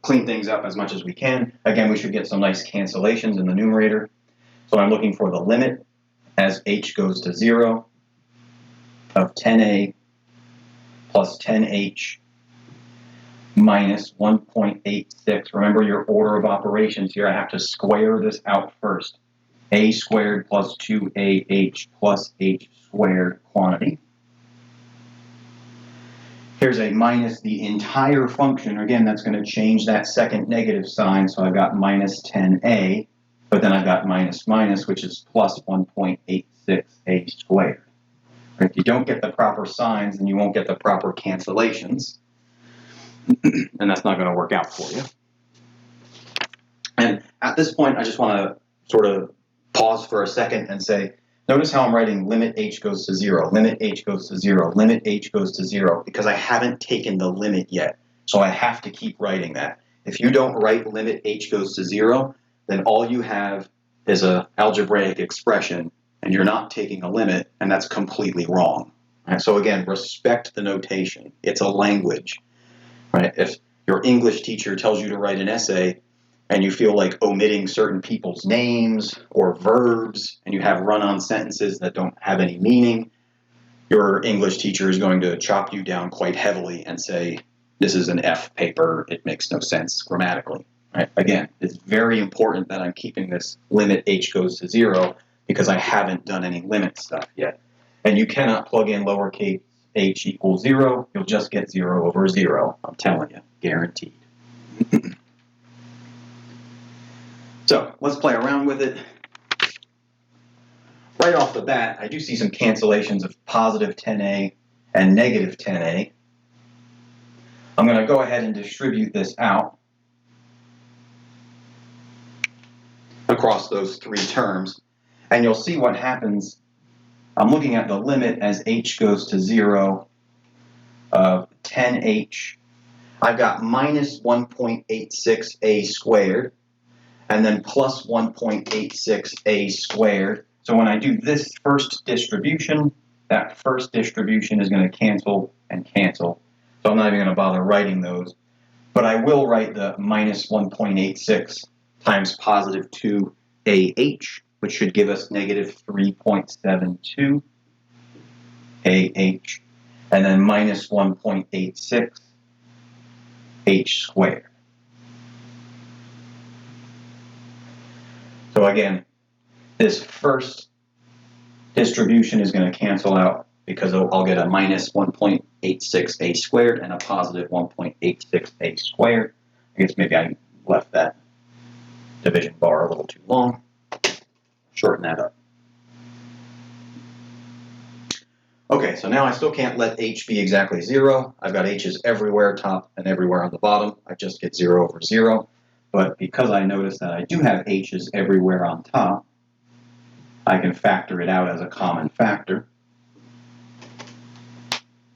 S1: clean things up as much as we can. Again, we should get some nice cancellations in the numerator. So I'm looking for the limit as h goes to 0 of 10a plus 10h minus 1.86. Remember your order of operations here. I have to square this out first. A squared plus 2ah plus h squared quantity. Here's a minus the entire function. Again, that's going to change that second negative sign. So I've got minus 10a, but then I've got minus minus, which is plus 1.86a squared. If you don't get the proper signs, then you won't get the proper cancellations. And that's not going to work out for you. And at this point, I just want to sort of pause for a second and say, notice how I'm writing limit h goes to 0, limit h goes to 0, limit h goes to 0, because I haven't taken the limit yet. So I have to keep writing that. If you don't write limit h goes to 0, then all you have is an algebraic expression, and you're not taking a limit, and that's completely wrong. Right? So again, respect the notation. It's a language. Right? If your English teacher tells you to write an essay and you feel like omitting certain people's names or verbs and you have run-on sentences that don't have any meaning, your English teacher is going to chop you down quite heavily and say, this is an F paper, it makes no sense grammatically. Right? Again, it's very important that I'm keeping this limit h goes to 0 because I haven't done any limit stuff yet. And you cannot plug in lowercase h equals 0, you'll just get 0 over 0. I'm telling you, guaranteed. So let's play around with it. Right off the bat, I do see some cancellations of positive 10a and negative 10a. I'm going to go ahead and distribute this out across those three terms, and you'll see what happens. I'm looking at the limit as h goes to 0 of 10h. I've got minus 1.86a squared, and then plus 1.86a squared. So when I do this first distribution, that first distribution is going to cancel and cancel. So I'm not even going to bother writing those. But I will write the minus 1.86 times positive 2ah, which should give us negative 3.72 ah, and then minus 1.86 h squared. So again, This first distribution is going to cancel out because I'll get a minus 1.86a squared and a positive 1.86a squared. I guess maybe I left that division bar a little too long. Shorten that up. Okay, so now I still can't let h be exactly 0. I've got h's everywhere, top and everywhere on the bottom. I just get 0 over 0. But because I notice that I do have h's everywhere on top, I can factor it out as a common factor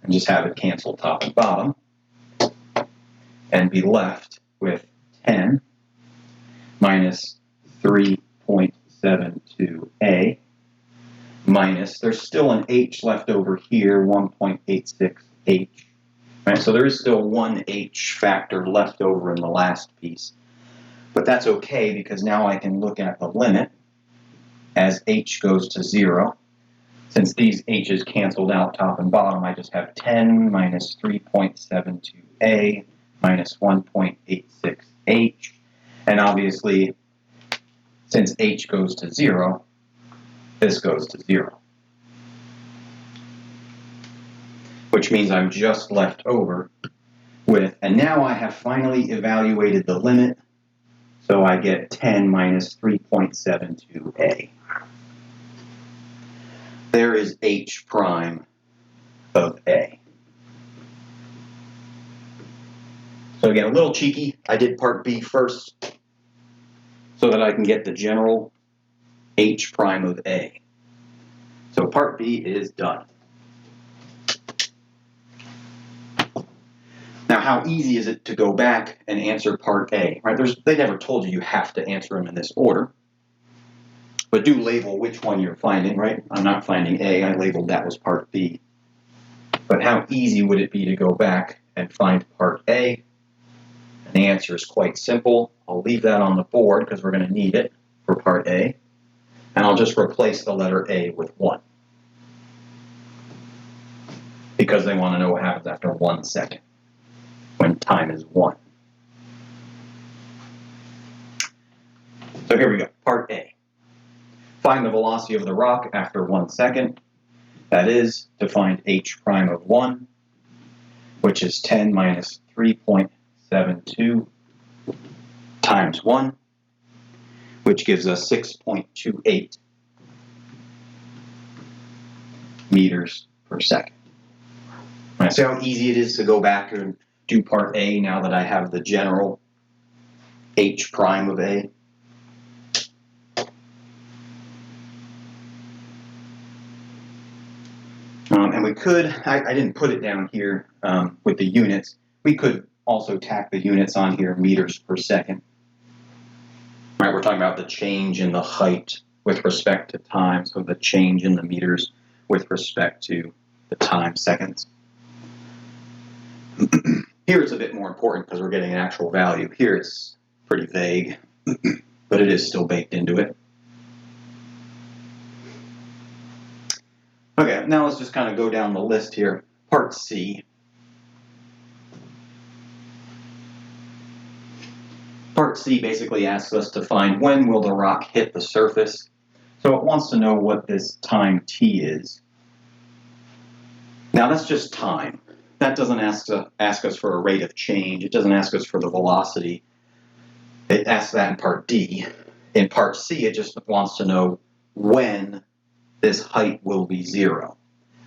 S1: and just have it cancel top and bottom and be left with 10 minus 3.72a minus, there's still an h left over here, 1.86h. Right? So there is still one h factor left over in the last piece. But that's okay because now I can look at the limit as h goes to 0. Since these h's canceled out top and bottom, I just have 10 minus 3.72a minus 1.86h. And obviously, since h goes to 0, this goes to 0. Which means I'm just left over with, and now I have finally evaluated the limit, so I get 10 minus 3.72a. There is h prime of a. So again, a little cheeky, I did part B first so that I can get the general h prime of a. So part B is done. Now, how easy is it to go back and answer part A? Right? They never told you have to answer them in this order. But do label which one you're finding, right? I'm not finding A. I labeled that was part B. But how easy would it be to go back and find part A? And the answer is quite simple. I'll leave that on the board because we're going to need it for part A. And I'll just replace the letter A with 1. Because they want to know what happens after 1 second, when time is 1. So here we go, part A. Find the velocity of the rock after 1 second. That is, to find h prime of 1, which is 10 minus 3.72 times 1, which gives us 6.28 meters per second. All right, see how easy it is to go back and do part A now that I have the general h prime of A. And we could, I didn't put it down here with the units. We could also tack the units on here, meters per second. All right, we're talking about the change in the height with respect to time, so the change in the meters with respect to the time, seconds. Here it's a bit more important because we're getting an actual value. Here it's pretty vague, but it is still baked into it. Okay, now let's just kind of go down the list here. Part C. Part C basically asks us to find when will the rock hit the surface. So it wants to know what this time t is. Now that's just time. That doesn't ask us for a rate of change. It doesn't ask us for the velocity. It asks that in part D. In part C, it just wants to know when this height will be 0.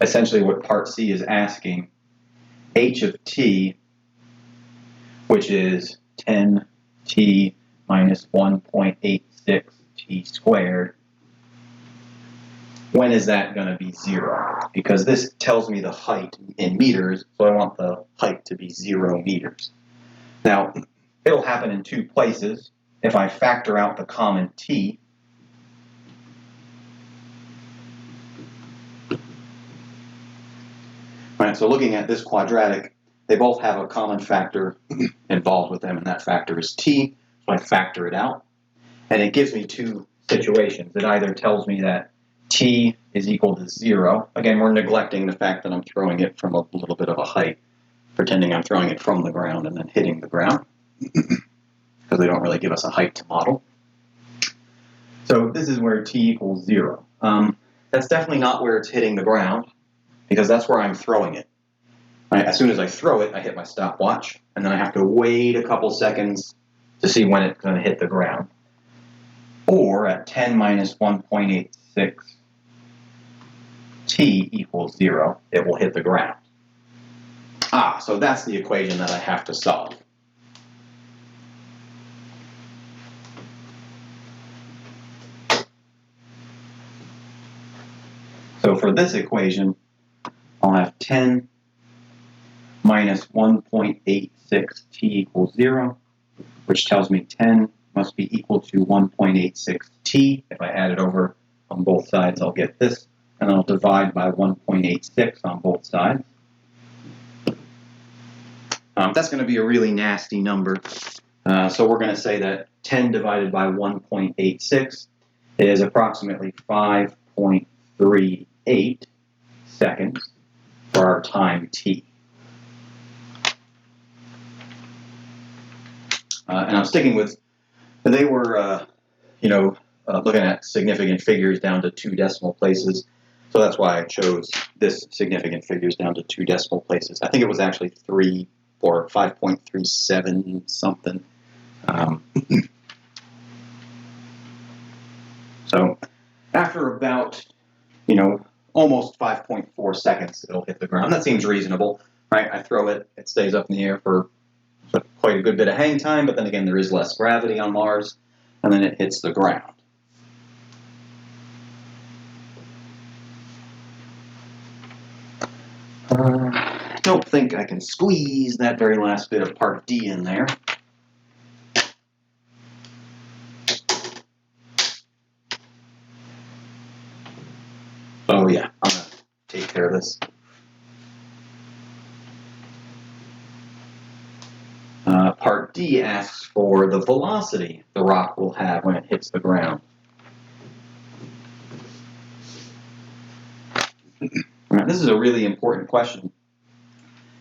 S1: Essentially what part C is asking, h of t, which is 10t minus 1.86 t squared, when is that going to be 0? Because this tells me the height in meters, so I want the height to be 0 meters. Now, it'll happen in 2 places. If I factor out the common t, right, so looking at this quadratic, they both have a common factor involved with them, and that factor is t, so I factor it out. And it gives me 2 situations. It either tells me that t is equal to 0. Again, we're neglecting the fact that I'm throwing it from a little bit of a height, pretending I'm throwing it from the ground and then hitting the ground, because they don't really give us a height to model. So this is where t equals 0. That's definitely not where it's hitting the ground, because that's where I'm throwing it. Right? As soon as I throw it, I hit my stopwatch, and then I have to wait a couple seconds to see when it's going to hit the ground. Or at 10 minus 1.86 t equals 0, it will hit the ground. So that's the equation that I have to solve. So for this equation, I'll have 10 minus 1.86 t equals 0, which tells me 10 must be equal to 1.86 t. If I add it over on both sides, I'll get this, and I'll divide by 1.86 on both sides. That's going to be a really nasty number. So we're going to say that 10 divided by 1.86 is approximately 5.38 seconds for our time t. And I'm sticking with, they were, looking at significant figures down to 2 decimal places. So that's why I chose this significant figures down to 2 decimal places. I think it was actually 3 or 5.37 something. So after about, almost 5.4 seconds, it'll hit the ground. That seems reasonable, right? I throw it, it stays up in the air for quite a good bit of hang time, but then again, there is less gravity on Mars, and then it hits the ground. Don't think I can squeeze that very last bit of part D in there. Oh yeah, I'm going to take care of this. Part D asks for the velocity the rock will have when it hits the ground. Now, this is a really important question.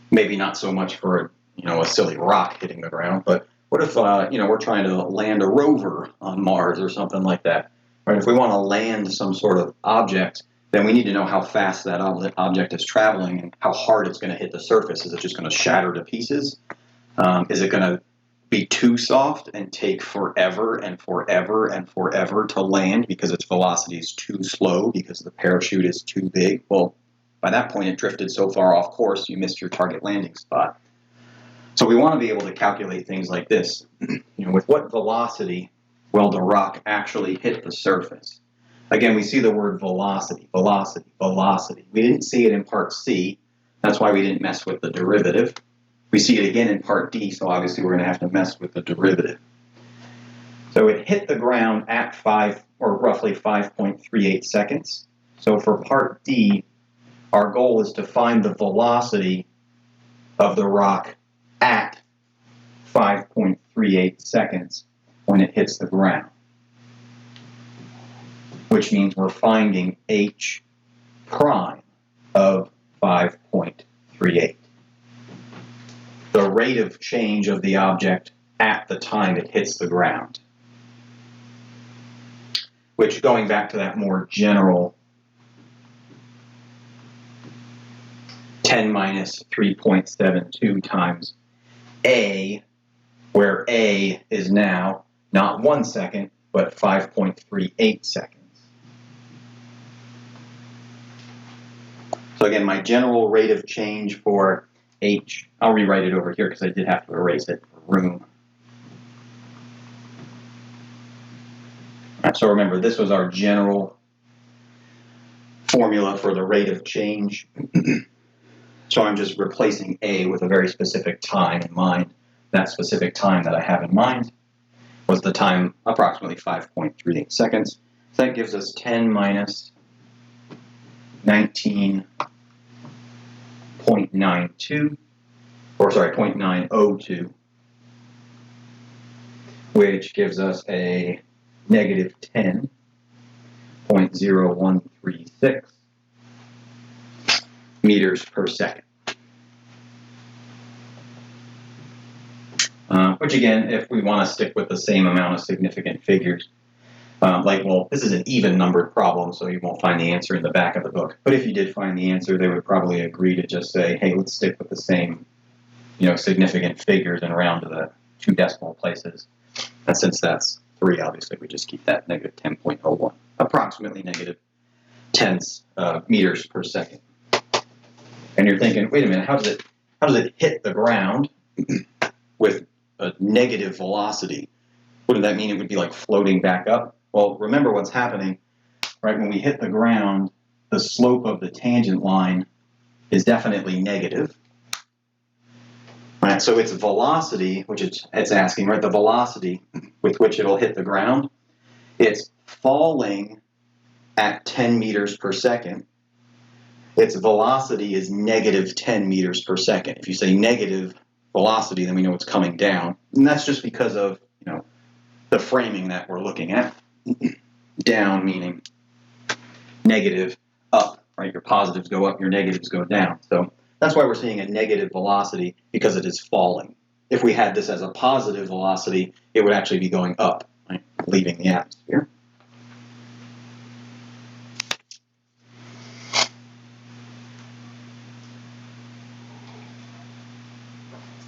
S1: Maybe not so much for a silly rock hitting the ground, but what if we're trying to land a rover on Mars or something like that? Right? If we want to land some sort of object, then we need to know how fast that object is traveling and how hard it's going to hit the surface. Is it just going to shatter to pieces? Is it going to be too soft and take forever and forever and forever to land because its velocity is too slow because the parachute is too big? Well, by that point, it drifted so far off course, you missed your target landing spot. So we want to be able to calculate things like this. With what velocity will the rock actually hit the surface? Again, we see the word velocity, velocity, velocity. We didn't see it in part C. That's why we didn't mess with the derivative. We see it again in part D, so obviously we're going to have to mess with the derivative. So it hit the ground at roughly 5.38 seconds. So for part D, our goal is to find the velocity of the rock at 5.38 seconds when it hits the ground, which means we're finding h prime of 5.38. The rate of change of the object at the time it hits the ground. Which, going back to that more general 10 minus 3.72 times a, where a is now not 1 second, but 5.38 seconds. So again, my general rate of change for h, I'll rewrite it over here because I did have to erase it for room. So remember, this was our general formula for the rate of change. So I'm just replacing a with a very specific time in mind. That specific time that I have in mind was the time approximately 5.38 seconds. So that gives us 10 minus 19.92, or sorry, 0.902, which gives us a negative 10.0136 meters per second. Which again, if we want to stick with the same amount of significant figures, Well, this is an even numbered problem, so you won't find the answer in the back of the book. But if you did find the answer, they would probably agree to just say, hey, let's stick with the same, significant figures and round to the 2 decimal places. And since that's 3, obviously, we just keep that negative 10.01, approximately negative 10 meters per second. And you're thinking, wait a minute, how does it hit the ground with a negative velocity? Wouldn't that mean it would be like floating back up? Well, remember what's happening, right? When we hit the ground, the slope of the tangent line is definitely negative. Right? So its velocity, which it's asking, right? The velocity with which it'll hit the ground, it's falling at 10 meters per second. Its velocity is negative 10 meters per second. If you say negative velocity, then we know it's coming down. And that's just because of, the framing that we're looking at. Down meaning negative, up, right? Your positives go up, your negatives go down. So that's why we're seeing a negative velocity, because it is falling. If we had this as a positive velocity, it would actually be going up, right? Leaving the atmosphere.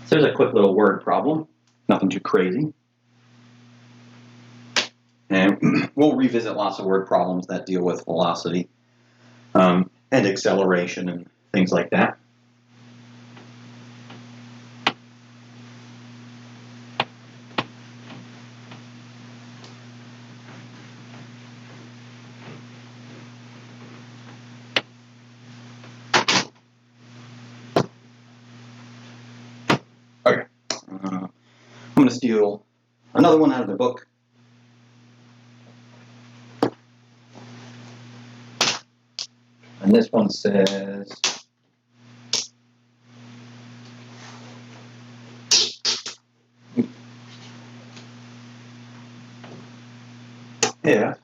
S1: So there's a quick little word problem, nothing too crazy. And we'll revisit lots of word problems that deal with velocity and acceleration and things like that. Okay, I'm going to steal another one out of the book. And this one says, if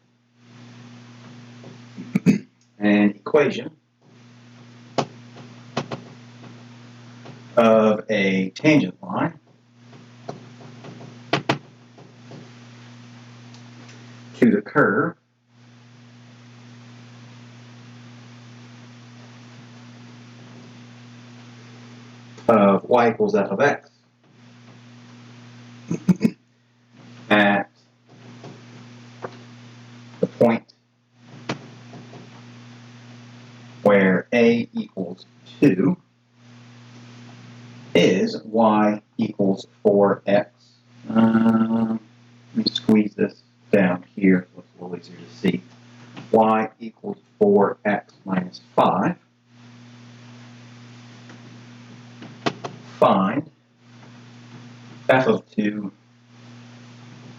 S1: an equation of a tangent line to the curve of y equals f of x at the point where a equals 2 is y equals 4x. Let me squeeze this down here so it's a little easier to see. Y equals 4x minus 5. Find f of 2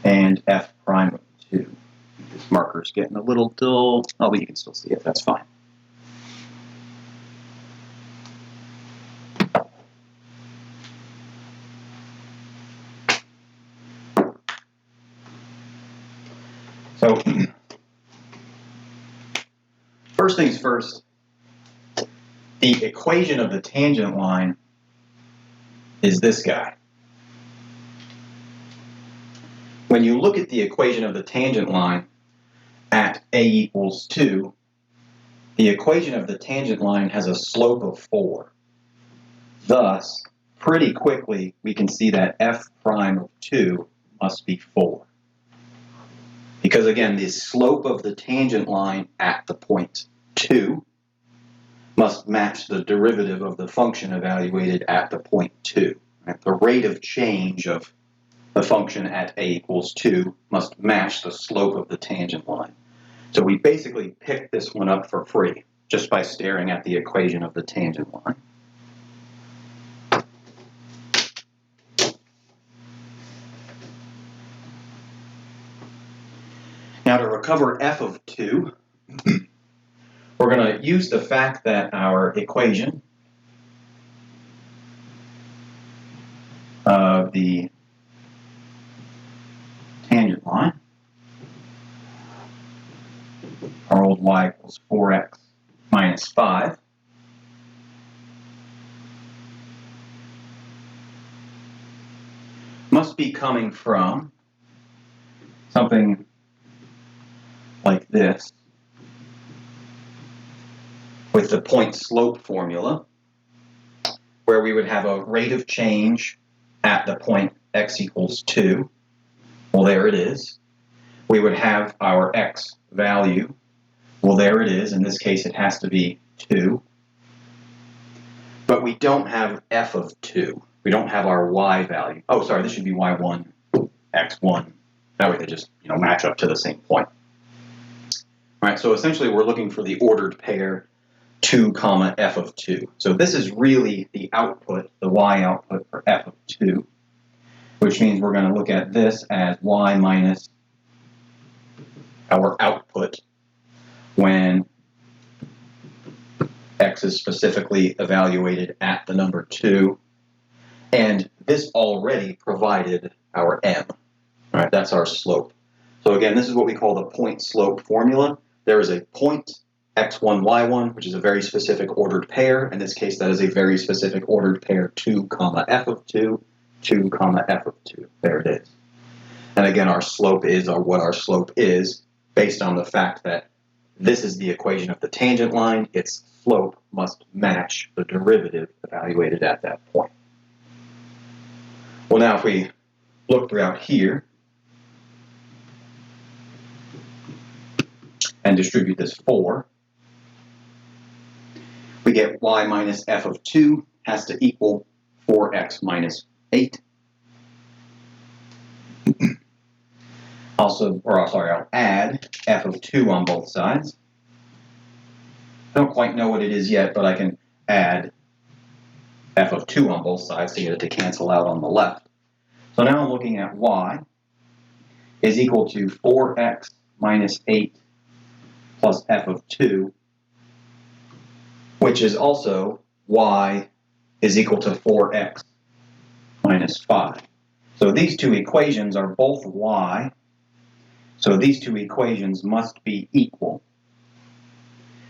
S1: and f prime of 2. This marker's getting a little dull. Oh, but you can still see it. That's fine. So, first things first, the equation of the tangent line is this guy. When you look at the equation of the tangent line at a equals 2, the equation of the tangent line has a slope of 4. Thus, pretty quickly, we can see that f prime of 2 must be 4. Because again, the slope of the tangent line at the point 2 must match the derivative of the function evaluated at the point 2. Right? The rate of change of the function at a equals 2 must match the slope of the tangent line. So we basically picked this one up for free just by staring at the equation of the tangent line. Now to recover f of 2, we're going to use the fact that our equation of the tangent line, our old y equals 4x minus 5, must be coming from something like this with the point slope formula, where we would have a rate of change at the point x equals 2. Well, there it is. We would have our x value. Well, there it is. In this case, it has to be 2. But we don't have f of 2. We don't have our y value. Oh, sorry, this should be y1, x1. That way they just match up to the same point. All right, so essentially we're looking for the ordered pair 2 comma f of 2. So this is really the output, the y output for f of 2, which means we're going to look at this as y minus our output when x is specifically evaluated at the number 2. And this already provided our m. All right, that's our slope. So again, this is what we call the point slope formula. There is a point x1, y1, which is a very specific ordered pair. In this case, that is a very specific ordered pair 2 comma f of 2, 2 comma f of 2. There it is. And again, our slope is, or what our slope is, based on the fact that this is the equation of the tangent line. Its slope must match the derivative evaluated at that point. Well, now if we look throughout here and distribute this 4, we get y minus f of 2 has to equal 4x minus 8. I'll add f of 2 on both sides. I don't quite know what it is yet, but I can add f of 2 on both sides to get it to cancel out on the left. So now I'm looking at y is equal to 4x minus 8 plus f of 2, which is also y is equal to 4x minus 5. So these two equations are both y. So these two equations must be equal,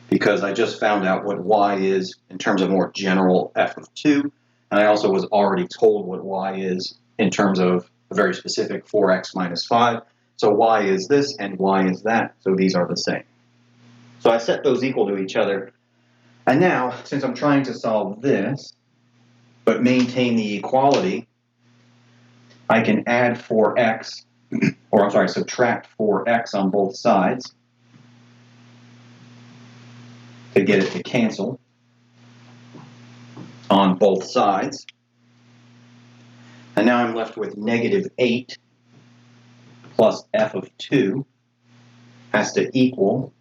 S1: because I just found out what y is in terms of more general f of 2, and I also was already told what y is in terms of a very specific 4x minus 5. So y is this and y is that, so these are the same. So I set those equal to each other, and now, since I'm trying to solve this, but maintain the equality, I can add 4x, subtract 4x on both sides to get it to cancel on both sides. And now I'm left with negative 8 plus f of 2 has to equal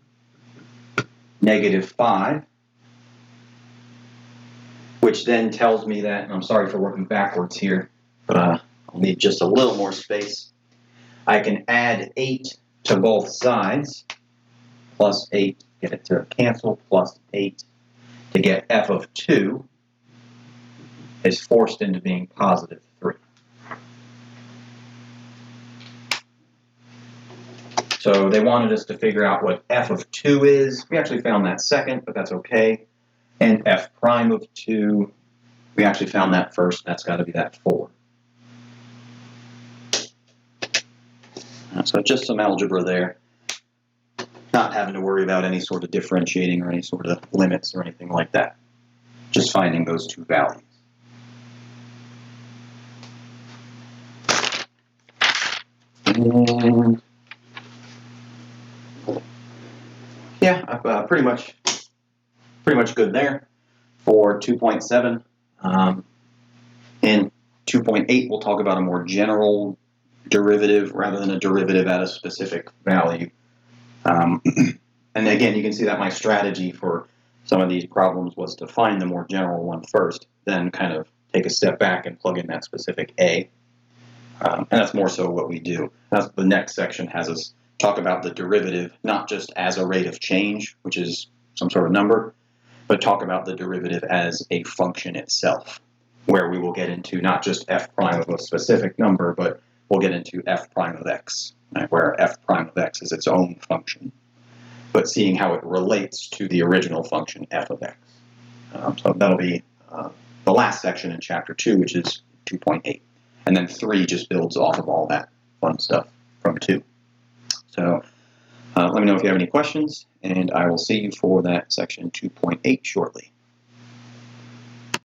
S1: negative 5, which then tells me that, and I'm sorry for working backwards here, but I'll need just a little more space. I can add 8 to both sides, plus 8, get it to cancel, plus 8 to get f of 2 is forced into being positive 3. So they wanted us to figure out what f of 2 is. We actually found that second, but that's okay. And f prime of 2, we actually found that first. That's got to be that 4. So just some algebra there. Not having to worry about any sort of differentiating or any sort of limits or anything like that. Just finding those two values. And yeah, I'm pretty much good there for 2.7. In 2.8, we'll talk about a more general derivative rather than a derivative at a specific value. And again, you can see that my strategy for some of these problems was to find the more general one first, then kind of take a step back and plug in that specific A. And that's more so what we do. That's the next section has us talk about the derivative, not just as a rate of change, which is some sort of number, but talk about the derivative as a function itself, where we will get into not just f prime of a specific number, but we'll get into f prime of x, right, where f prime of x is its own function, but seeing how it relates to the original function f of x. So that'll be the last section in chapter 2, which is 2.8. And then 3 just builds off of all that fun stuff from 2. So Let me know if you have any questions, and I will see you for that section 2.8 shortly.